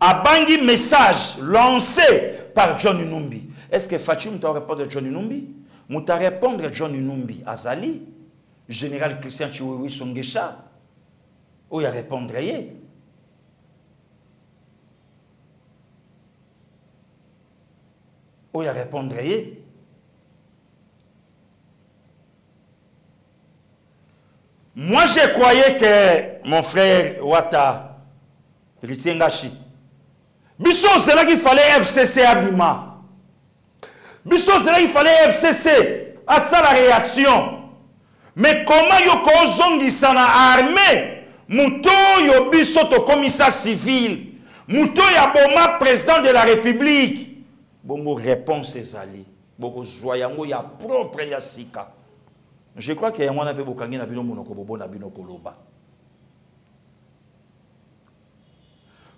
a bandi message lancé par John Numbi. Est-ce que Fachi m'a répondre John Numbi? M'a répondre John Numbi Azali, général Christian Chiwewe Songesha. Ou il répondrait. Ou il répondrait. Moi, je croyais que mon frère Wata Ritiengashi, Bisso, c'est là qu'il fallait FCC Abima. Bisso, c'est là qu'il fallait FCC à ça la réaction. Mais comment yoko zongi sana armée? Mouto yo biso to commissaire civil. Mouto ya boma président de la République. Bongo réponse ezali. Bongo joyango ya propre ya sika. Je crois qu'il y a un peu bokangi na bino monoko bobo na bino koloba.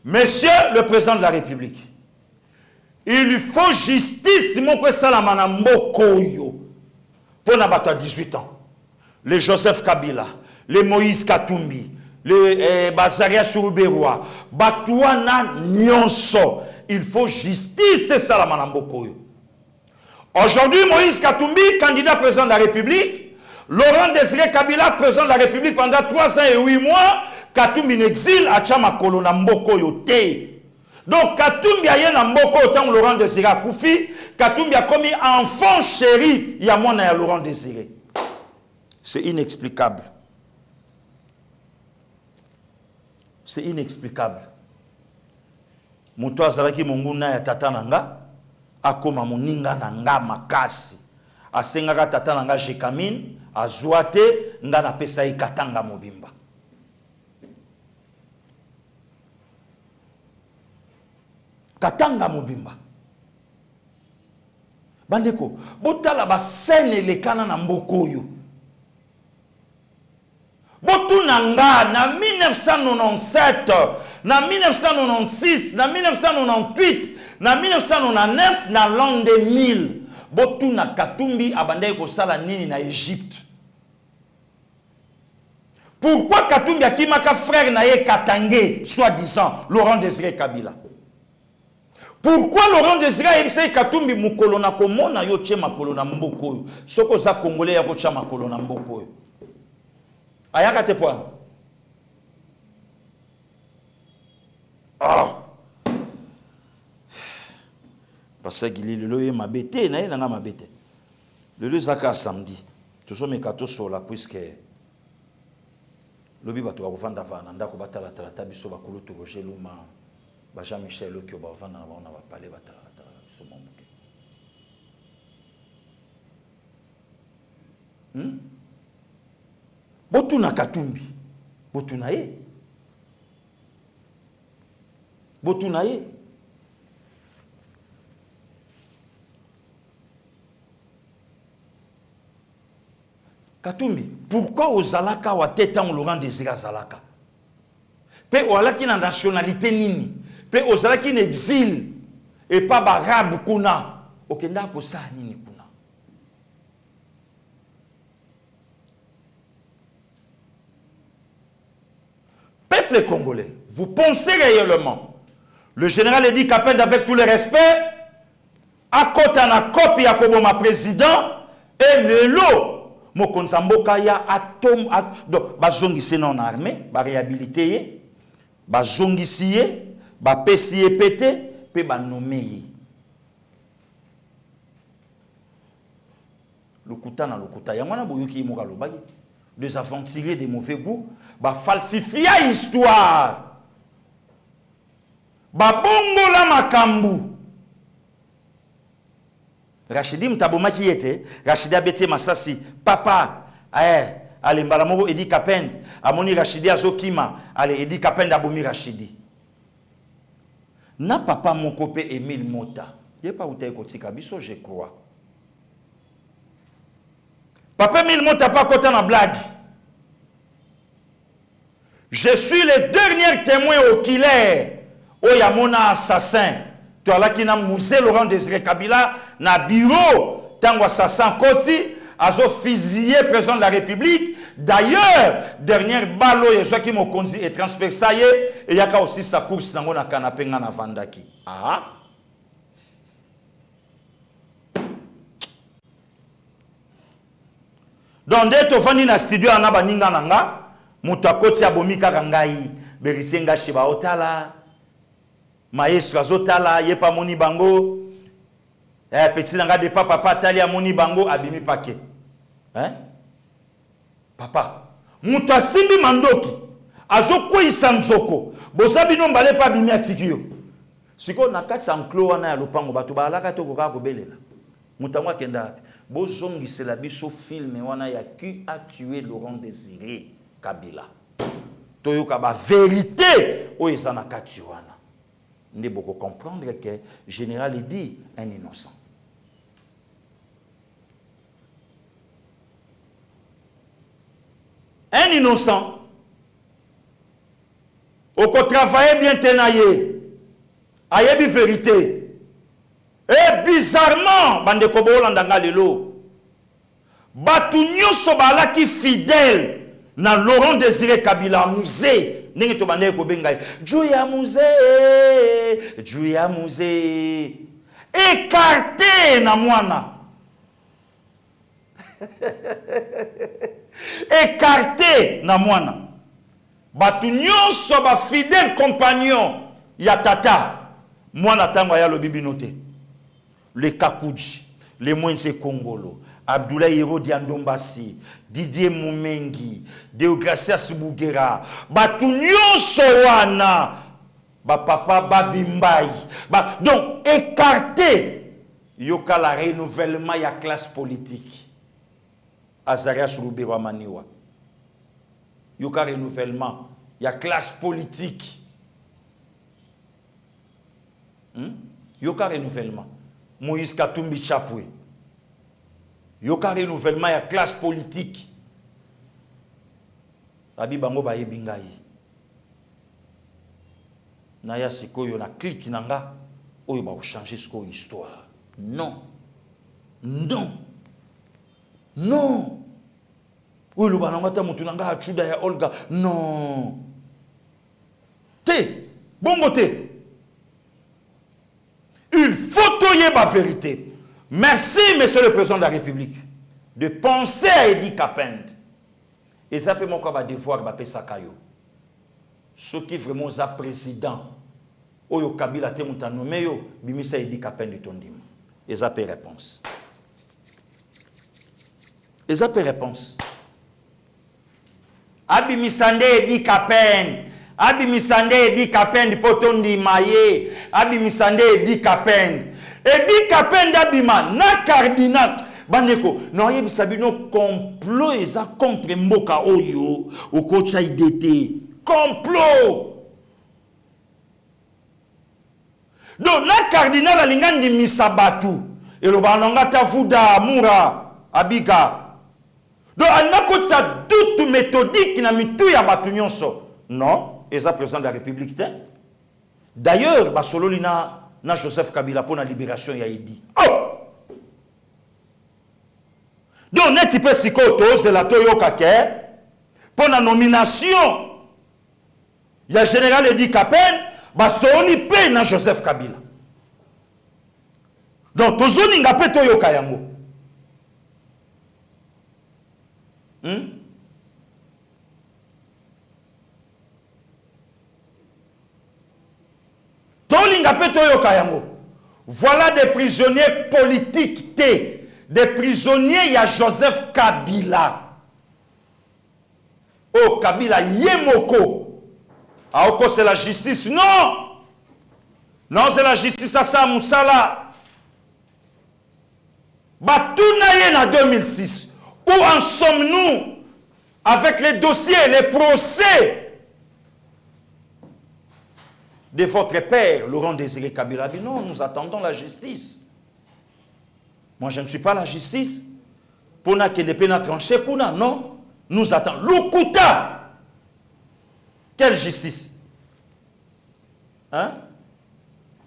Monsieur le président de la République, il lui faut justice mon que salamana mboko yo. Pour na bato à 18 ans. Les Joseph Kabila, les Moïse Katumbi, les Bazaria Suruberwa, Batouana Nyonso. Il faut justice, c'est ça la Manamboko. Aujourd'hui, Moïse Katumbi, candidat président de la République, Laurent Désiré Kabila, président de la République pendant 3 ans et 8 mois, Katumbi en exil à Chamakolo Namboko Yote. Donc Katumbi a yé Namboko autant Laurent Désiré Koufi, Katumbi a commis enfant chéri, il y a mon et Laurent Désiré. C'est inexplicable. C'est inexplicable. Muto azalaki monguna ya tata nanga akoma moninga nanga makasi. Asengaka tata nanga Jekamine azwate nga na pesa ikatanga mobimba. Katanga mobimba. Bandeko, botala ba scène le kana na mbokoyo. Botunanga na 1997, na 1996, na 1998, na 1999, na l'an 2000. Botuna Katumbi abandai kosala nini na Égypte. Pourquoi Katumbi akimaka frère na ye Katangé, soi-disant Laurent Désiré Kabila? Pourquoi Laurent Désiré ebisai Katumbi mukolo na komona yo tche makolo na mbokoyo? Soko za Congolais ya kocha makolo na mbokoyo. Ayaka te point. Ah. Parce que le loyer m'a bêté, na nga m'a bêté. Le lieu zaka samedi. Tout ça me kato sur la puisque lobi bato ba vanda vana ndako batala tala biso ba kolo to Roger Luma ba Jean Michel Okyo ba vanda na ba parler batala biso momuke. Botuna Katumbi. Botuna ye. Botuna ye. Katumbi, pourquoi Ozalaka wa teta on Laurent Désiré Zalaka? Pe Ozalaki na nationalité nini? Pe Ozalaki en exil et pas barabe kuna. Okenda ko sa nini kuna? Peuple congolais, vous pensez réellement? Le général Edi Kapend, avec tout le respect, à côté na copie à Koboma président et le lot. Mokonza mboka ya atome donc bazongisi non armée ba réhabiliter bazongisi ye ba pesi ye pété pe ba nommer ye lokuta na lokuta ya mwana boyoki moka lobaki des aventuriers de mauvais goût ba falsifier histoire ba bongola makambu. Rachidi Mtabomaki était, Rachidi Abete Masasi, papa, allez, Mbalamoro Edi Kapend, Amoni Rachidi Azokima, allez, Edi Kapend Abomi Rachidi. Na papa mon copé Emile Mota, il n'y a pas où tu es kotika, biso je crois. Papa Emile Mota pas côté na blague. Je suis le dernier témoin oculaire, Oyamona assassin. Tu as là qui n'a musée Laurent Désiré Kabila na bureau tango assassin Koti azo fusillé président de la République. D'ailleurs, dernière balo et ceux qui m'ont conduit et transpercé et yaka aussi sa course nango na canapé na vandaki. Ah. Donc dès to fandi na studio ana baninga nanga mutakoti abomika kangai berisenga shiba otala. Maestro azotala yepa moni bango petit nanga de papa tali ya moni bango abimi pake papa mutu asimbi mandoki azokweyisa nzoko bozabino mbale pa bimi atikio siko na kati ya nklo wana ya lopango bato balaka to koka kobelela mutu ango akenda api bozongisela biso filme wana ya qui a tué Laurent Désiré Kabila toyoka ba vérité oyo eza na kati wana. Ne beaucoup comprendre que le général dit un innocent. Un innocent. Au co travailler bien tenaillé. Ayebi vérité. Et bizarrement, bande kobo landanga lelo. Batu nyoso balaki fidèle na Laurent Désiré Kabila musée. Ningi to bande ko benga Juya musée écarté na mwana écarté na mwana batu nyonso ba fidèle compagnon ya tata mwana tango ya lobibi noté le Kakuji le Mwense Kongolo Abdoulaye Hérodi Andombasi, Didier Moumengi, Deogracias Bougera, batu nyonso wana, ba papa Babimbai, donc écarté, yoka la renouvellement ya classe politique. Azarias Roubero Maniwa. Yoka renouvellement ya classe politique. Yoka renouvellement. Moïse Katumbi Chapwe. yoka renouvellement ya classe politique abi bango bayebi ngai na ya sikoyo na clique nanga oyo ba changer sikoyo histoire. Non, non, non. Oui, le banangata mutunanga achuda ya Olga. Non. Té, bongo té. Il faut toyer ma vérité. Merci, monsieur le président de la République, de penser à Edi Kapend. Et ça peut mon devoir de Sakayo. Ce qui vraiment est président, Oyo Kabila te muta nommé yo, bimisa Edi Kapend de tondim. Et ça peut réponse. Et ça peut réponse. Abimisande Edi Kapend. Abimisande Edi Kapend potondi maye. Abimisande Edi Kapend. Edi Kapend abima na cardinal. Baneko, non yebisabi no complot eza contre mboka oyo okocha idete. Complot. Donc na cardinal alingandi misabatu. Elobananga tafuda mura abiga. Donc, il n'y a pas doute méthodique qui n'a mis tout à batu nyonso. Non, et ça, président de la République. D'ailleurs, Basolo lina na Joseph Kabila pour la libération ya dit. Oh! Donc, n'est-ce pas si koto, c'est la Toyo Kake, pour la nomination, il y a général Edi Kapend, Basolo li pe na Joseph Kabila. Donc, toujours n'y a pas Toyo Kayango. Voilà des prisonniers politiques, des prisonniers, il y a Joseph Kabila. Oh, Kabila, Yemoko. Aoko, c'est la justice. Non! Non, c'est la justice à ça, Moussala. Batounayen en 2006. Où en sommes-nous avec les dossiers, les procès de votre père, Laurent Désiré Kabila? Non, nous attendons la justice. Moi, je ne suis pas la justice. Pour n'a qu'il ait tranché, pour n'a, non. Nous attendons. Lukuta! Quelle justice? Hein?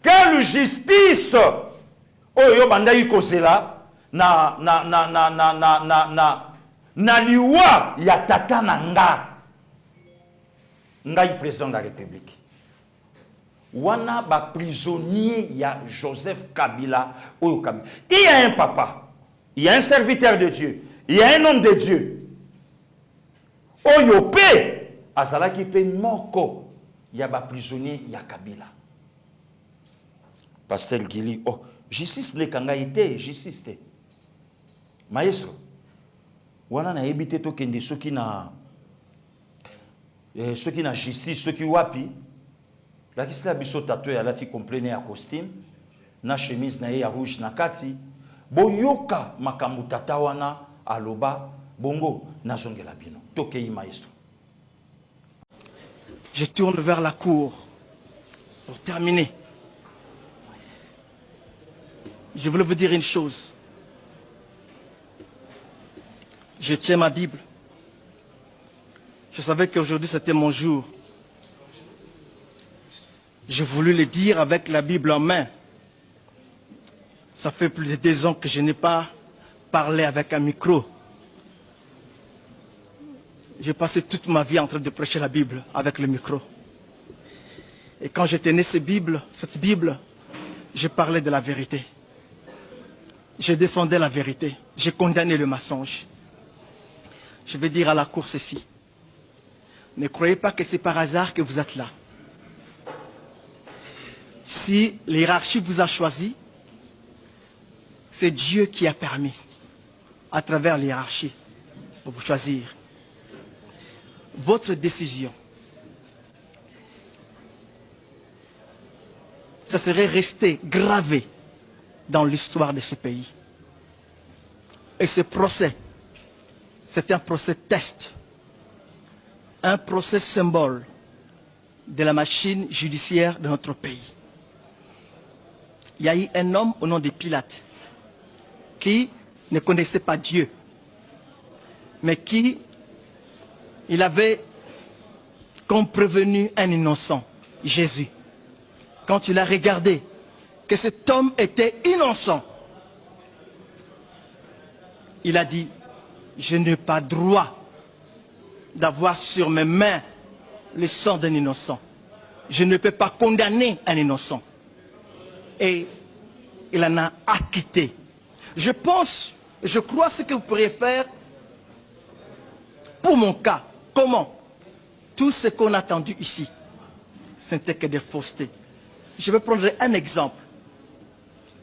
Quelle justice? Oh, yo, banda yu kozela. Na liwa ya tata na nga président de la République. Wana ba prisonnier ya Joseph Kabila. Il y a un papa, il y a un serviteur de Dieu, il y a un homme de Dieu. Oyope azalaki pe moko ya ba prisonnier ya Kabila. Pasteur Gili, oh, justice le kanga ite, justice te. Maestro, wana na ebite to kende soki na justice, soki wapi, la kisla biso tato ya lati complète à costume, na chemise na ya rouge na kati, boyoka makambu tata wana aloba, bongo na zongela bino. Tokei maestro. Je tourne vers la cour pour terminer. Je voulais vous dire une chose. Je tiens ma Bible. Je savais qu'aujourd'hui c'était mon jour. Je voulais le dire avec la Bible en main. Ça fait plus de 2 ans que je n'ai pas parlé avec un micro. J'ai passé toute ma vie en train de prêcher la Bible avec le micro. Et quand je tenais cette Bible, je parlais de la vérité. Je défendais la vérité. Je condamnais le mensonge. Je vais dire à la cour ceci. Ne croyez pas que c'est par hasard que vous êtes là. Si l'hiérarchie vous a choisi, c'est Dieu qui a permis, à travers l'hiérarchie, de vous choisir. Votre décision, ça serait resté gravé dans l'histoire de ce pays. Et ce procès, c'est un procès test, un procès symbole de la machine judiciaire de notre pays. Il y a eu un homme au nom de Pilate qui ne connaissait pas Dieu, mais qui il avait comme prévenu un innocent, Jésus. Quand il a regardé que cet homme était innocent, il a dit, je n'ai pas droit d'avoir sur mes mains le sang d'un innocent. Je ne peux pas condamner un innocent. Et il en a acquitté. Je crois ce que vous pourriez faire pour mon cas. Comment? Tout ce qu'on a entendu ici, ce n'était que des faussetés. Je vais prendre un exemple.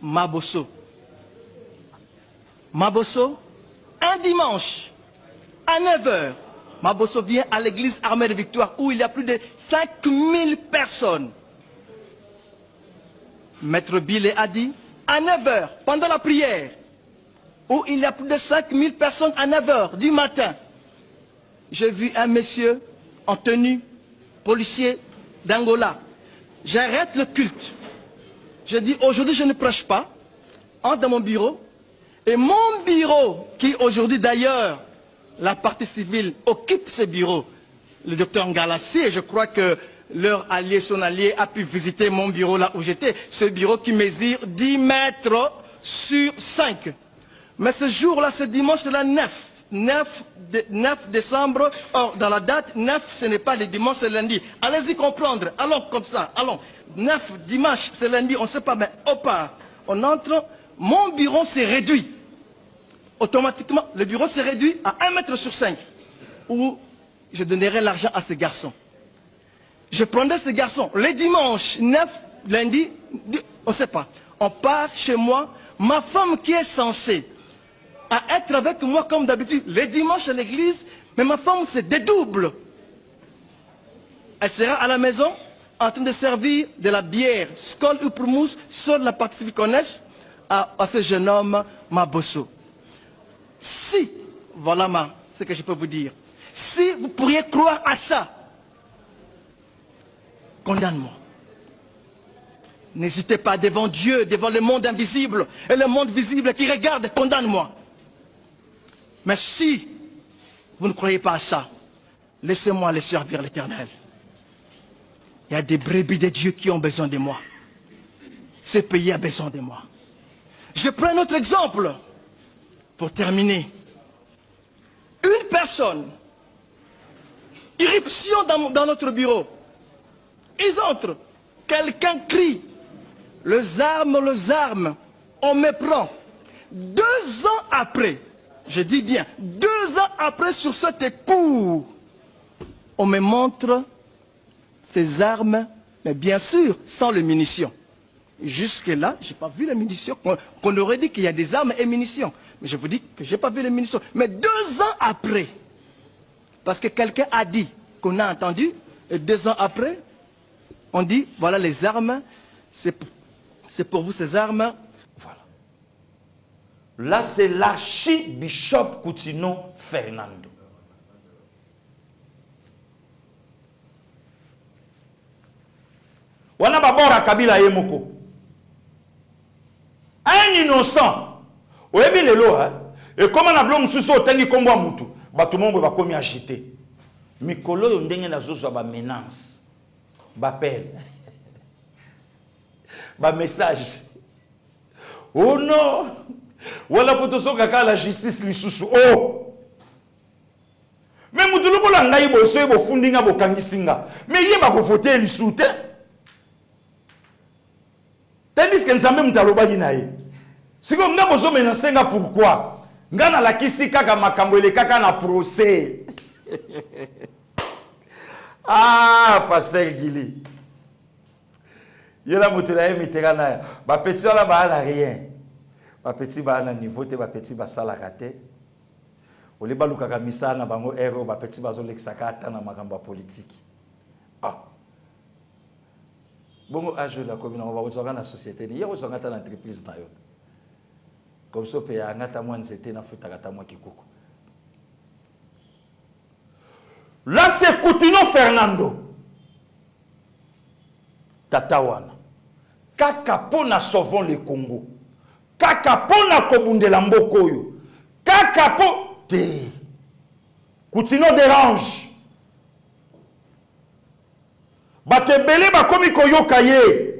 Mabosso. Mabosso, un dimanche, à 9h, Mabosso vient à l'église Armée de Victoire où il y a plus de 5000 personnes. Maître Billet a dit, à 9h, pendant la prière, où il y a plus de 5000 personnes à 9h du matin, j'ai vu un monsieur en tenue, policier d'Angola. J'arrête le culte. Je dis, aujourd'hui je ne prêche pas. Entre dans mon bureau. Et mon bureau, qui aujourd'hui d'ailleurs, la partie civile occupe ce bureau, le docteur Ngalassi, et je crois que leur allié, son allié, a pu visiter mon bureau là où j'étais. Ce bureau qui mesure 10 mètres sur 5. Mais ce jour-là, ce dimanche, là, 9 décembre, or dans la date, 9 ce n'est pas le dimanche, c'est lundi. Allez-y comprendre, allons comme ça, allons. 9 dimanche, c'est lundi, on ne sait pas, mais on entre, mon bureau s'est réduit. Automatiquement, le bureau s'est réduit à 1 mètre sur 5, où je donnerai l'argent à ces garçons. Je prendrai ces garçons, les dimanches, 9, lundi, on ne sait pas. On part chez moi, ma femme qui est censée à être avec moi comme d'habitude les dimanches à l'église, mais ma femme se dédouble. Elle sera à la maison en train de servir de la bière, skol ou promousse, sur la partie qu'ils connaissent, à ce jeune homme Mabosso. Si, voilà ce que je peux vous dire, si vous pourriez croire à ça, condamne-moi. N'hésitez pas devant Dieu, devant le monde invisible et le monde visible qui regarde, condamne-moi. Mais si vous ne croyez pas à ça, laissez-moi aller servir l'Éternel. Il y a des brebis de Dieu qui ont besoin de moi. Ce pays a besoin de moi. Je prends un autre exemple pour terminer. Une personne, irruption dans notre bureau. Ils entrent, quelqu'un crie, les armes, on me prend. 2 ans après, je dis bien, 2 ans après sur cette cour, on me montre ces armes, mais bien sûr, sans les munitions. Jusque-là, je n'ai pas vu les munitions. Qu'on aurait dit qu'il y a des armes et munitions. Mais je vous dis que je n'ai pas vu les munitions. Mais 2 ans après, parce que quelqu'un a dit qu'on a entendu, et 2 ans après, on dit, voilà les armes, c'est pour vous ces armes. Voilà. Là, c'est l'archibishop Coutinho Fernando. Wana babora Kabila Yemoko. Un innocent. Oyebi lelo ha. Et comment na blo mususu otengi kombo ya mutu. Bato mombo bakomi agité. Mikolo yo ndenge na zozo ba menace. Bapel. Ba message. Oh non. Wala photo so kaka la justice lisusu. Oh. Mais mutu loko la ngai bo so bo fundinga bo kangisinga. Mais yeba ko voter lisusu te. Tandis que Nzambe mutaloba naye. Siko nga bozo menacenga pourquoi? Nga na lakisi kaka makambo ele kaka na procès. Ah, Pasteur Gili. Yela mutela emitera na ba petit ala ba na rien. Ba petit ba na niveau te ba petit ba sala kate. Ole ba lukaka misana bango ero ba petit ba zo lexaka ata na makambo politique. Ah. Bon, je la commune, on va rejoindre la société. Il y a aussi une entreprise. Comme ça, il y a un c'était na futakata moi qui coucou. Là, c'est Coutinho Fernando. Tatawana. Kaka pona sauvons le Congo. Kaka pona kobundela mbokoyo. kaka po te Koutino dérange bato ebele bakomi koyoka ye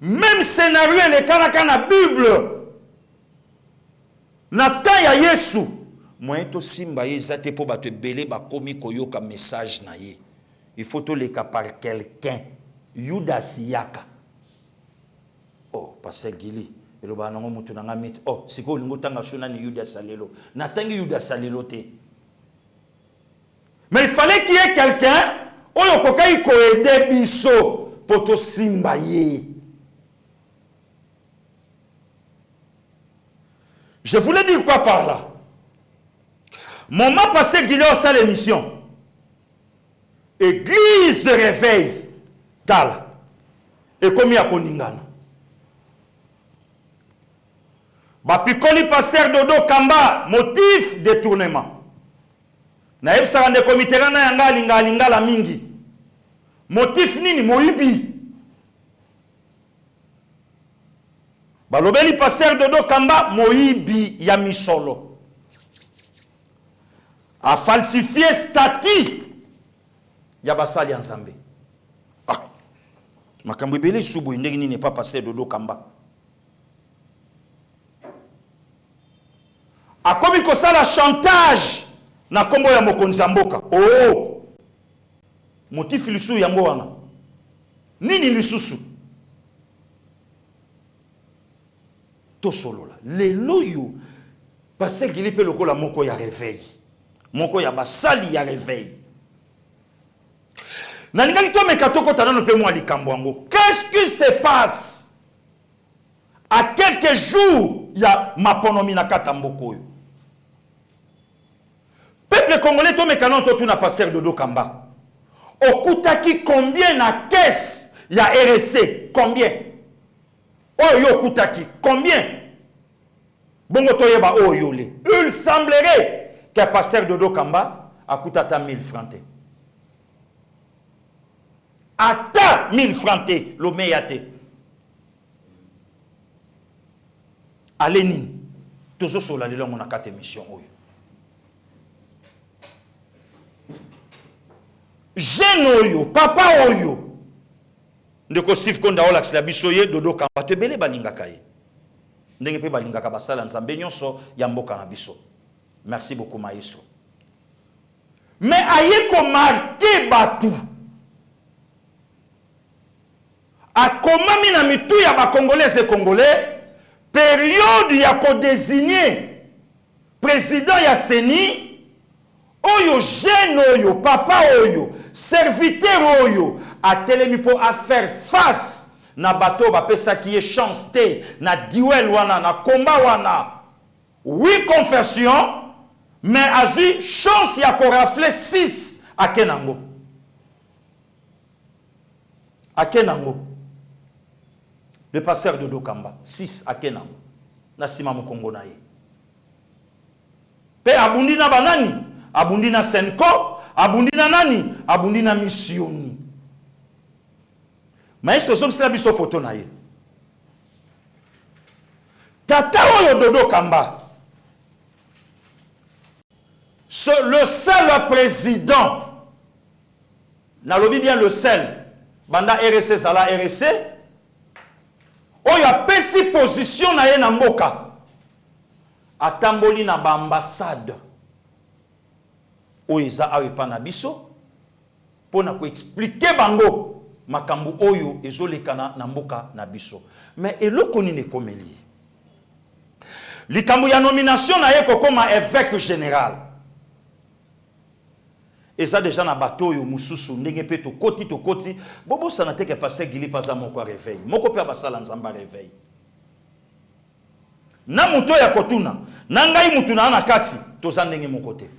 même scénario elekanaka na Bible na temps ya Yesu moyen to simba ye eza te po bato ebele bakomi koyoka message na ye. Il faut to leka par quelqu'un Judas yaka. Oh, pasteur Gili eloba nango mutu nanga mit. Oh, siko lingo tanga suna ni Judas alelo. Na tangi Judas alelo te. Mais il fallait qu'il y ait quelqu'un oyo kokai ko aider biso poto simba ye. Je voulais dire quoi par là? Moment passé Gili au salle émission. Église de réveil tala. Et comme il y a koningana. Bapikoli pasteur Dodo Kamba, motif détournement. Na ebsa rande komitera na yanga linga la mingi. Motif nini moibi. Balobeli pasteur Dodo Kamba moibi ya misolo. A falsifié statut ya basali ya Nzambe. Ah. Makambo ebele subu ndenge nini pas pasteur Dodo Kamba. A komi kosala chantage na kombo ya mokonzi ya mboka. Oh, motif lisu yango wana nini lisusu to solola lelo yo parce qu'il peut lokola moko ya réveil moko ya basali ya réveil na ningali to mekatoko tanano pe mo likambo yango. Qu'est-ce qui se passe à quelques jours ya maponomi na katamboko yo? Peuple congolais to mekano to tuna pasteur Dodo Kamba. Okutaki combien na caisse ya RSC? Combien? Oh yo okutaki combien? Bongo to yeba oh yole. Il semblerait que pasteur Dodo Kamba a coûté 1000 francs. Ata 1000 francs le meyate. Alénine. Tozo sola le long on a 4 émissions oyo. Jeune oyo, papa oyo. Ndeko Steve Konda olax la bisoye Dodo Kamba te bele balingaka ye. Ndenge pe balingaka basala Nzambe nyonso ya mboka na biso. Merci beaucoup maestro. Mais aye ko marquer batu. A komami na mitu ya ba congolais et congolais période ya ko désigner président ya CENI. Oyo jeune oyo, papa oyo, serviteur oyo, a telemi pour faire face na bateau ba pesa qui est chance te, na duel wana, na combat wana. Oui, confession, mais azi chance ya ko rafle 6 à Kenango. À Kenango. Le pasteur Dodo Kamba, 6 à Kenango. Na sima mo Kongo na ye. Pe abundi na banani? Abundi na Senko, abundi na nani? Abundi na Missioni. Maestro Zongstela biso photo na ye. Tata oyo Dodo Kamba. Le seul président, nalobi bien le seul, banda RSC sala RSC, oyo a pesi position na ye na mboka. Atamboli na ba ambassade. Oyo eza awe pa na biso pona ko expliquer bango makambo oyo ezolekana na mboka na biso. Mais eloko nini komeli likambo ya nomination na ye kokoma évêque général eza déjà na bato oyo mususu ndenge pe to koti bobo sana te ke passer Gili paza moko réveil moko pe basala Nzamba réveil na muto ya kotuna na ngai mutu na kati toza ndenge moko te.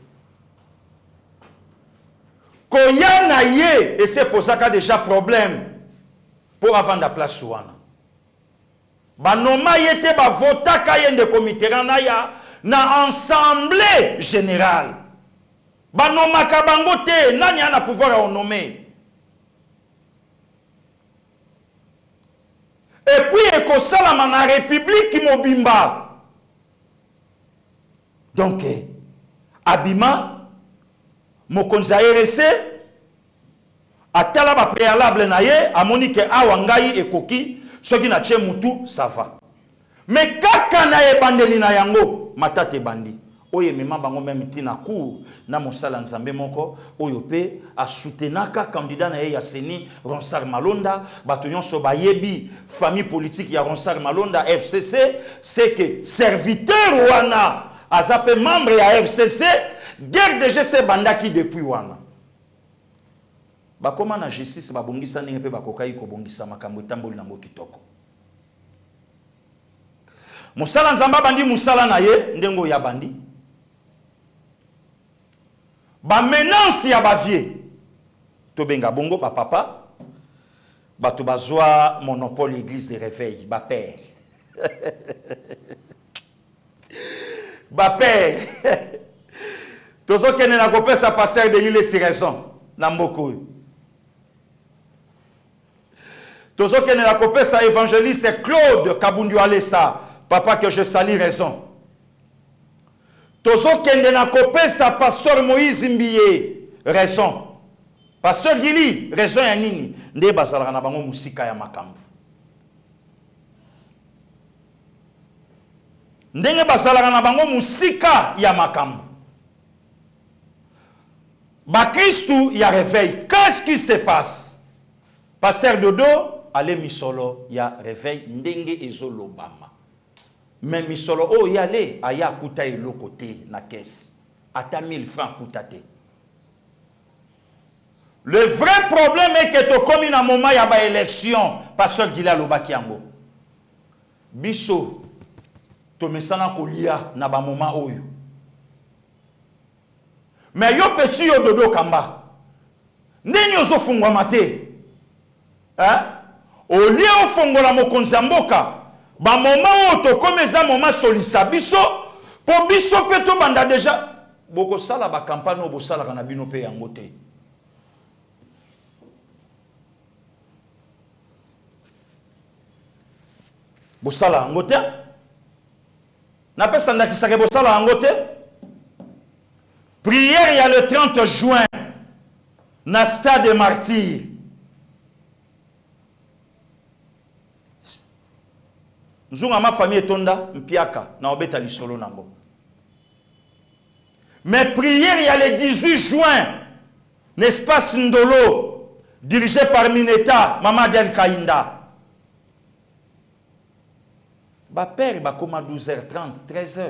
Koyana ye et c'est pour ça qu'il y a déjà problème pour avant la place wana. Banoma yete ba vota kayende comité na ya na assemblée générale. Banoma kabango te nani ana pouvoir à nommer. Et puis ekosala na république mobimba. Donc, Abima, mokonzi a RSC, atala ba préalable na ye, amoni ke awangai ekoki, soki na tche mutu, ça va. Mais kaka na ye bandeli na yango, matate bandi. Oye mema bango même tina cour, na mosala nzambe moko, oyo pe, a soutenaka candidat na ye ya seni, Ronsard Malonda, batonyon so ba yebi, famille politique ya Ronsard Malonda, FCC, c'est que serviteur wana, azape membre ya FCC, guerre de GC bandaki depuis wana. Bakoma na justice babongisa ninge pe bakokai ko bongisa makambo tamboli nango kitoko. Musala nzamba bandi musala na ye ndengo ya bandi. Ba menace ya bavie. To benga bongo ba papa. Ba to bazwa monopole église de réveil ba père. Ba père. Tozo kene na kopesa pasteur de l'île si raison na mboko. Tozo kene na kopesa évangéliste Claude Kabundu Alessa, papa que je salue raison. Tozo kene na kopesa pasteur Moïse Mbiye raison. Pasteur Gili raison ya nini? Nde bazalaka na bango musika ya makambo. Ndenge bazalaka na bango musika ya makambo. Bakristu ya réveil. Qu'est-ce qui se passe? Pasteur Dodo allez misolo ya réveil ndenge ezolo bama. Mais misolo oh yale aya kuta elo côté na caisse. Ata 1000 francs kutate. Le vrai problème est que to komi na moment ya ba élection pasteur Gila lobaki yango. Biso to mesana kolia na ba moment oyo. Mais yo petit yo Dodo Kamba. Ndeni ozo fungwa mate. Hein? Au lieu au fongola mokonzi mboka. Ba moment o to comme eza moment solisa biso po biso pe to banda déjà boko sala ba campagne o bo sala kana bino pe yango te. Bo sala yango te. Na pesa ndakisaka bo sala yango te. Prière il y a le 30 juin na stade martyr. Nzunga ma famille tonda mpiaka na obeta lisolo nango. Mais prière il y a le 18 juin n'espace Ndolo dirigé par Mineta Maman Del Kainda. Ba père ba koma 12h30 13h.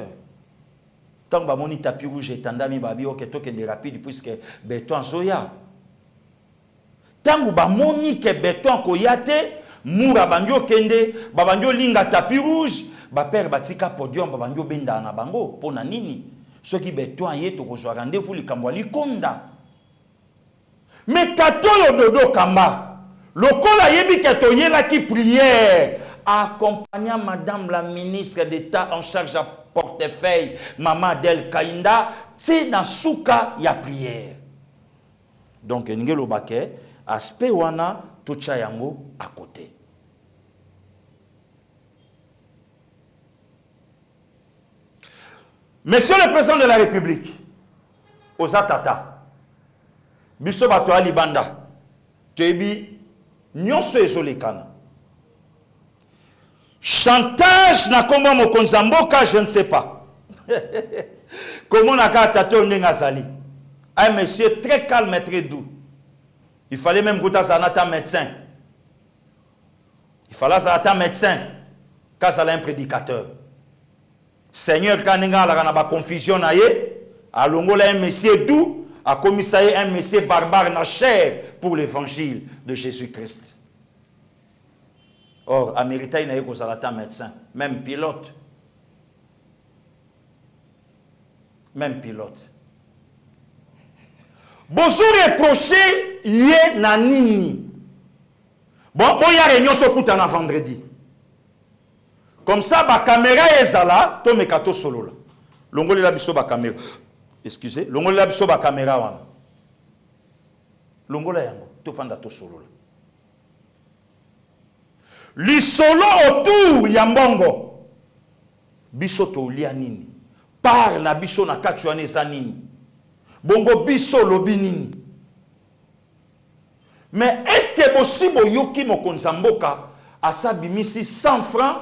Tant ba moni tapis rouge etandami ba bio keto kende rapide puisque béton soya. Tant ba moni ke béton koyate Moura banjo kende, babanjo linga tapis rouge, ba père batika podium, babanjo benda na bango, pona nini. Ce qui beto aye to kozwa rendez-vous likambo likonda. Mais tato yo Dodo Kamba, lokola yebi keto yela ki prière, accompagnant madame la ministre d'État en charge à portefeuille, Maman Del Kainda, c'est na souka ya prière. Donc ngelo bake, aspect wana tocha yango à côté. Monsieur le Président de la République, Ozatata, Biso Bato Ali Banda, Tebi, Nyonso Ezolekana. Chantage na kombo mokonza mboka, je ne sais pas. Comment on a tato Nengazali? Un monsieur très calme et très doux. Il fallait même que ça soit un médecin. Il fallait ça un médecin. Quand ça un prédicateur. Seigneur, quand il y a une confusion, à Longola, un monsieur doux, a commis ça un monsieur barbare na chair pour l'évangile de Jésus-Christ. Or, Américain, il y a un médecin, même pilote. Même pilote. Bonjour reproché yé nanini. Bon, il y a réunion to kutana vendredi. Comme ça, ba caméra ezala, to mekato solo la. Longoli la biso ba caméra. Excusez, longoli la biso ba caméra wana. Longola yango, to fanda to solo la. Li solo autour ya mbongo. Biso to lia nini. par na biso na kati wana eza nini bongo biso lobi nini mais est-ce que possible yoki mokonzi ya mboka asabimisi 100 francs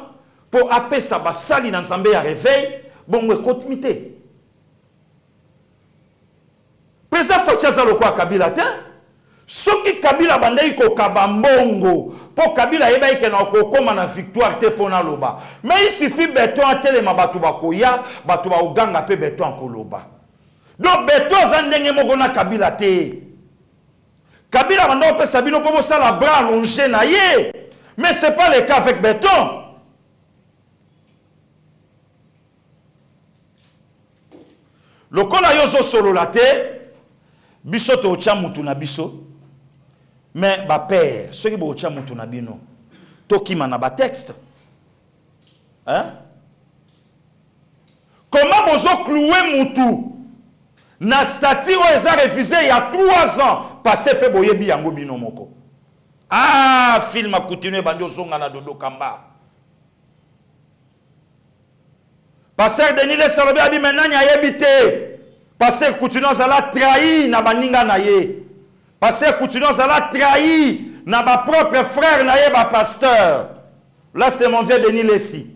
pour apesa basali na nzambe ya réveil bongo ekotimi te président Fachi aza lokwa Kabila te soki Kabila bandai kokaba mbongo po Kabila yeba ike na kokoma na victoire te pona loba mais il suffit beton atelema bato bakoya bato ba uganga pe beton koloba donc beton za ndenge moko na Kabila te Kabila banda opesa bino po bosala bras allongé na ye mais c'est pas le cas avec beton lokola yozo solo la te biso to cha mutu na biso mais ba père ceux qui bo cha mutu na bino to kima na ba texte hein comment bozo clouer mutu na statut o eza refusé il y a 3 ans passé pe boyebi yango bino moko ah film a continué bandio zonga na dodo kamba passer Denis le Salobi abi maintenant nya yebité passer continue à la trahir na baninga na ye passer continue à la trahir na ba propre frère na ye ba pasteur là c'est mon vieux Denis Lessi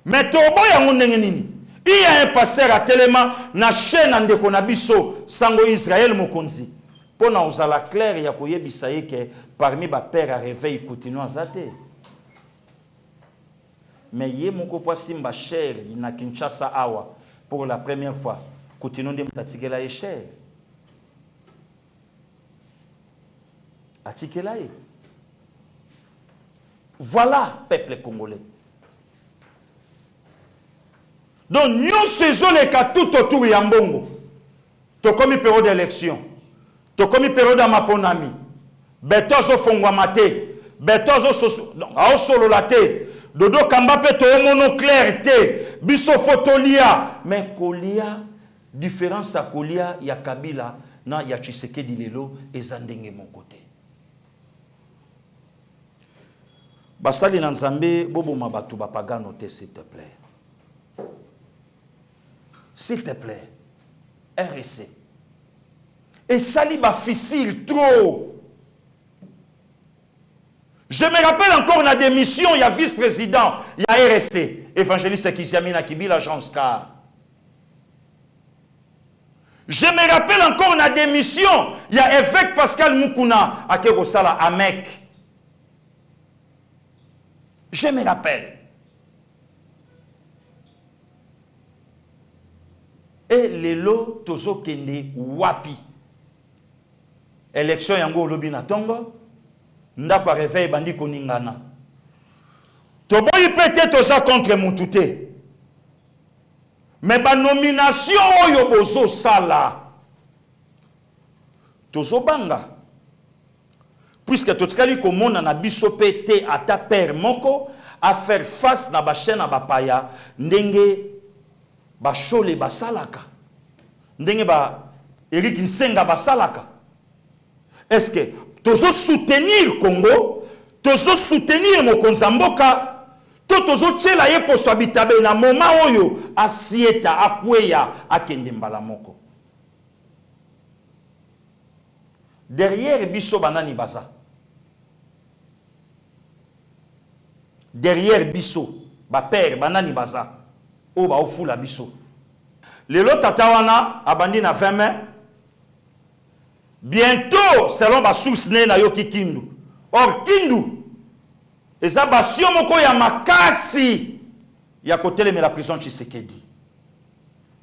mais tobo yango ndenge nini il y a un pasteur à tellement na chaîne ndeko na biso sango Israël mokonzi pona ozala clair ya koyebisa ye ke parmi ba père à réveil continue à zate mais yé moko po simba cher na Kinshasa awa pour la première fois continue de mtatikela ye cher atikela ye voilà peuple congolais donc nous saisons les cas tout autour ya mbongo to comme période d'élection to comme période à maponami beto zo fongwa mate beto zo donc a solo la te dodo kamba pe to mono clair te biso fotolia mais kolia différence à kolia ya Kabila na ya Tshisekedi lelo ezandenge mon côté basali na nzambe bobo mabatu bapagano te s'il te plaît s'il te plaît RSC et sali ba difficile trop. Je me rappelle encore la démission, il y a vice-président, il y a RSC, évangéliste Kisiamina Kibi, l'agence CAR. Je me rappelle encore la démission, il y a évêque Pascal Moukouna, à Kerosala, à Mec. Je me rappelle. Et les lots, Tozo Kende, Wapi. Élection Yango Lobi Natongo. Ndako réveil bandi koningana. Toboyi peut-être toza contre Moutouté. Mais ba nomination oyo bozo sala. Tozo banga. Puisque totikali komona na biso pété ata père moko à faire face na ba chaîne na ba paya ndenge ba chole basalaka. Ndenge ba Eric Nsenga basalaka. Est-ce que tozo soutenir Congo, tozo soutenir Mokonzamboka, tozo tchela ye poso habitabe na moma oyo asieta akweya akende mbala moko. Derrière biso banani baza. Derrière biso ba père banani baza. O ba ofula biso. Lelo tatawana abandi na 20 mai. Bientôt, selon ma source na yoki Kindu. Or Kindu, et ça basio moko ya makasi ya kotele me la prison Tshisekedi.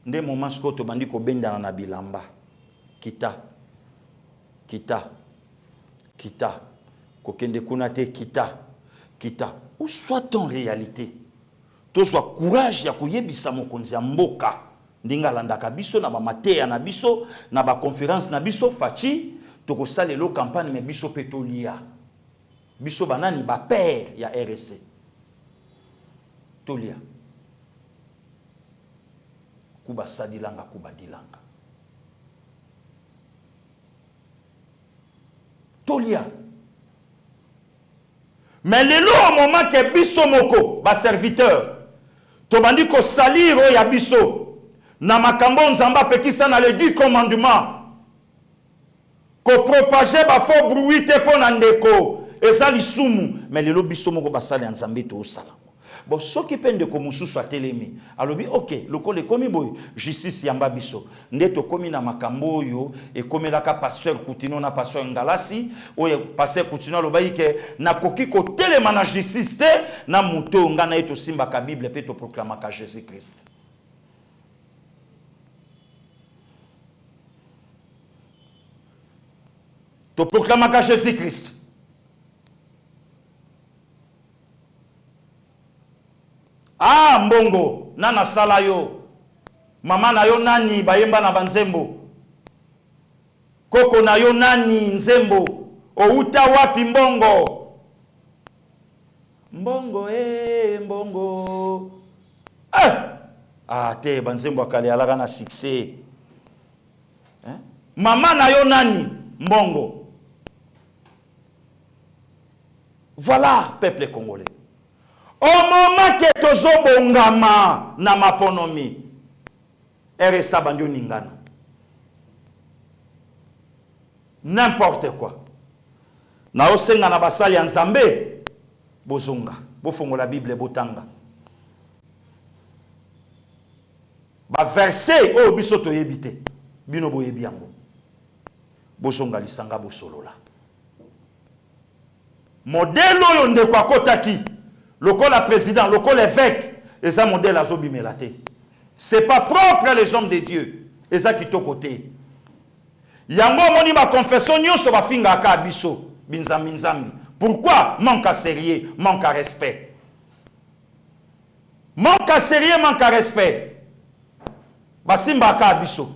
Nde moment sko to bandi ko benda na bilamba. Kita. Kokende kunate kita. Où soit en réalité? To soit courage ya koyebisa mokonzi ya mboka. Ndinga landaka biso na ba mateya na biso na ba conférence na biso Fachi toko salelo campagne mais biso petolia biso banani ba père ya RSC tolia kuba sadilanga kuba dilanga tolia mais lelo au moment que biso moko ba serviteur to bandi ko saliro ya biso na makambo nzamba pekisa na les 10 commandements. Ko propager ba faux bruit te pona ndeko. Eza lisumu mais lelo biso moko basali nzambe to osala. Bon, ce qui peine de komusu soit télémi. Alors, ok, le col est comme boy, justice yamba biso. Ndeto komi na makambo yo, et comme la pasteur Koutino na pasteur Ngalasi, ou pasteur Koutino lo baike, na koki ko téléma na justice te, na muto ngana eto simba ka Bible pe to proclama ka Jésus-Christ. To proclama ka Jésus-Christ. Ah, mbongo, nana sala yo. Mama na yo nani, bayemba na banzembo. Koko na yo nani, nzembo. Outa wapi mbongo. Mbongo, mbongo. Ah, te, banzembo akali alaga na succès. Mama na yo nani, mbongo. Voilà, peuple congolais. Au moment que tozo bongama na maponomi, RSA bandio ningana. N'importe quoi. Na osenga na basali ya nzambe, bozonga, bofongo la Bible botanga. Ba verset o biso to yebite, bino boyebi yango. Bozonga lisanga bosolola. Modelo yo ndeko akotaki. Le président, le évêque, et ça modèle à Zobi Melate. Ce n'est pas propre les hommes de Dieu. Et ça qui est au côté. Yango moni ma confession nyoso ba finga ka biso binzambi nzambi. Pourquoi? Manque à sérieux, manque à respect. Manque à sérieux, manque à respect. Basimba ka biso.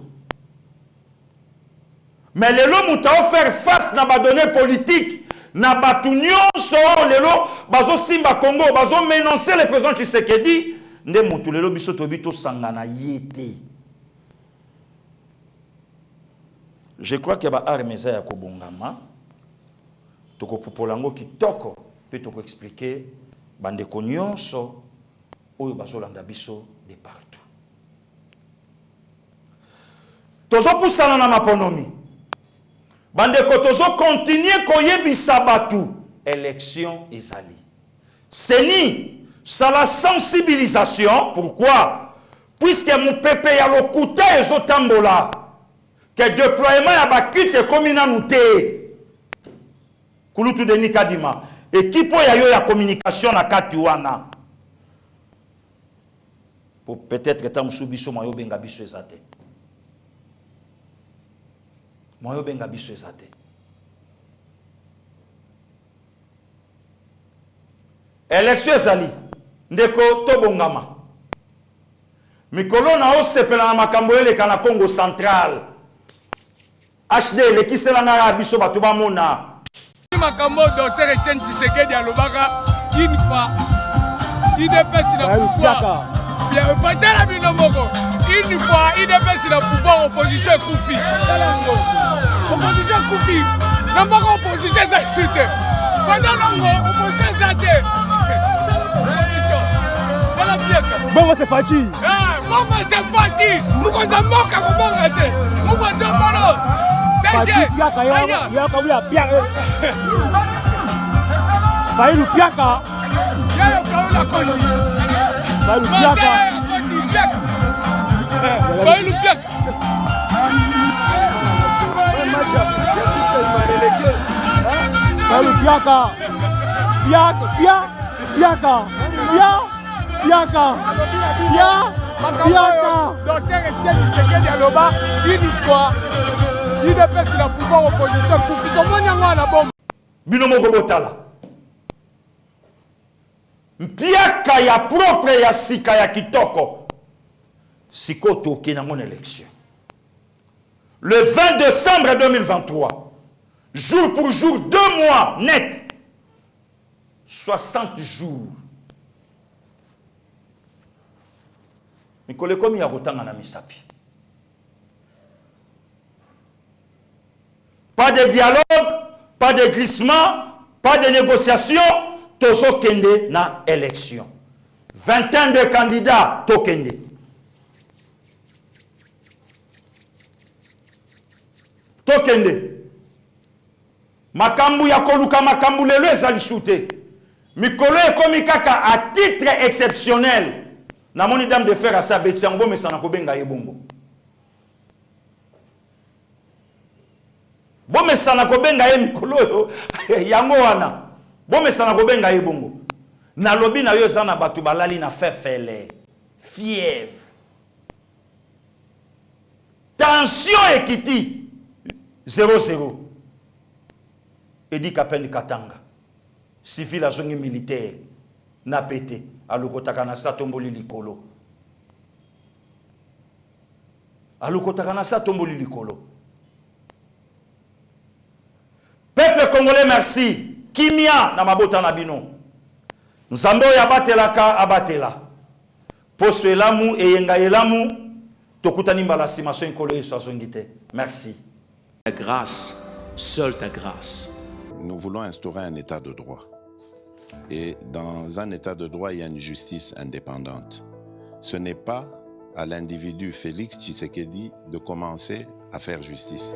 Mais les lots mouta faire face na ba données politiques. Na batu nyonso lelo bazo simba Congo bazo menoncer le président Tshisekedi nde mutu lelo biso tobito sangana yete. Je crois que ba armeza ya kobongama toko popolango kitoko pe toko expliquer bande ko nyonso oyo bazo landa biso de partout. Tozo pusana na maponomi. Bande kotozo continue koyebisa batu élection ezali. Seni ça la sensibilisation. Pourquoi? Puisque mon pépé ya lokuta ezotambola que déploiement ya bakite komina nute kulutu de nikadima équipe ya yo ya communication na kati wana pour peut-être tamusu biso mayo benga biso ezate. Moyo benga biso ezate. Élection ezali. Ndeko tobongama. Mikolo na osepela na makambo eleka na Congo central. HD lekisela ngara biso batu bamona. Makambo docteur Etienne Tshisekedi alobaka une fois IDPS na pouvoir. Bien fatala bino moko. Une fois IDPS na pouvoir opposition Koufi. Opposition Koufi. Na moko opposition za insulté. Pendant longo opposition za te. Voilà bien. Bon c'est parti. Bon c'est parti. Muko ndamoka kobonga te. Muko ndobolo. Parti piaka ya kabuya piaka. Bailu piaka. Ya kaula koni. Bailu piaka. Bailu piaka. Bailu piaka. Piaka, piaka, piaka, piaka. Docteur Etienne Tshisekedi aloba une fois il dépêche la pouvoir opposition Koufi. Comment nyanga na bombe? Bino moko botala. Mpiaka ya propre ya sika ya kitoko. Sikoto okena mon élection. Le 20 décembre 2023, jour pour jour, 2 mois net, 60 jours. Mikole komi ya kotanga na misapi. Pas de dialogue, pas de glissement, pas de négociation, tozo kende na élection. 21 de candidats to kende. tokende makambu ya koluka makambu lelo ezali shooté mikolo ekomi kaka à titre exceptionnel na moni dame de fer asa beti yango bomesana kobenga ye bongo bomesana kobenga ye mikolo yo yango wana bomesana kobenga ye bongo na lobi na yo eza na bato balali na fefele fièvre tension ekiti 0-0 Edi Kapen Katanga civil azongi militaire na pété alukotaka na sa tomboli likolo alukotaka na sa tomboli likolo. Peuple congolais merci kimia na mabota na bino nzambe oyo abatelaka abatela poso elamu eyenga elamu tokutani mbala nsima so nkolo yesu azongi te. Merci. Ta grâce, seule ta grâce. Nous voulons instaurer un état de droit. Et dans un état de droit, il y a une justice indépendante. Ce n'est pas à l'individu Félix Tshisekedi de commencer à faire justice.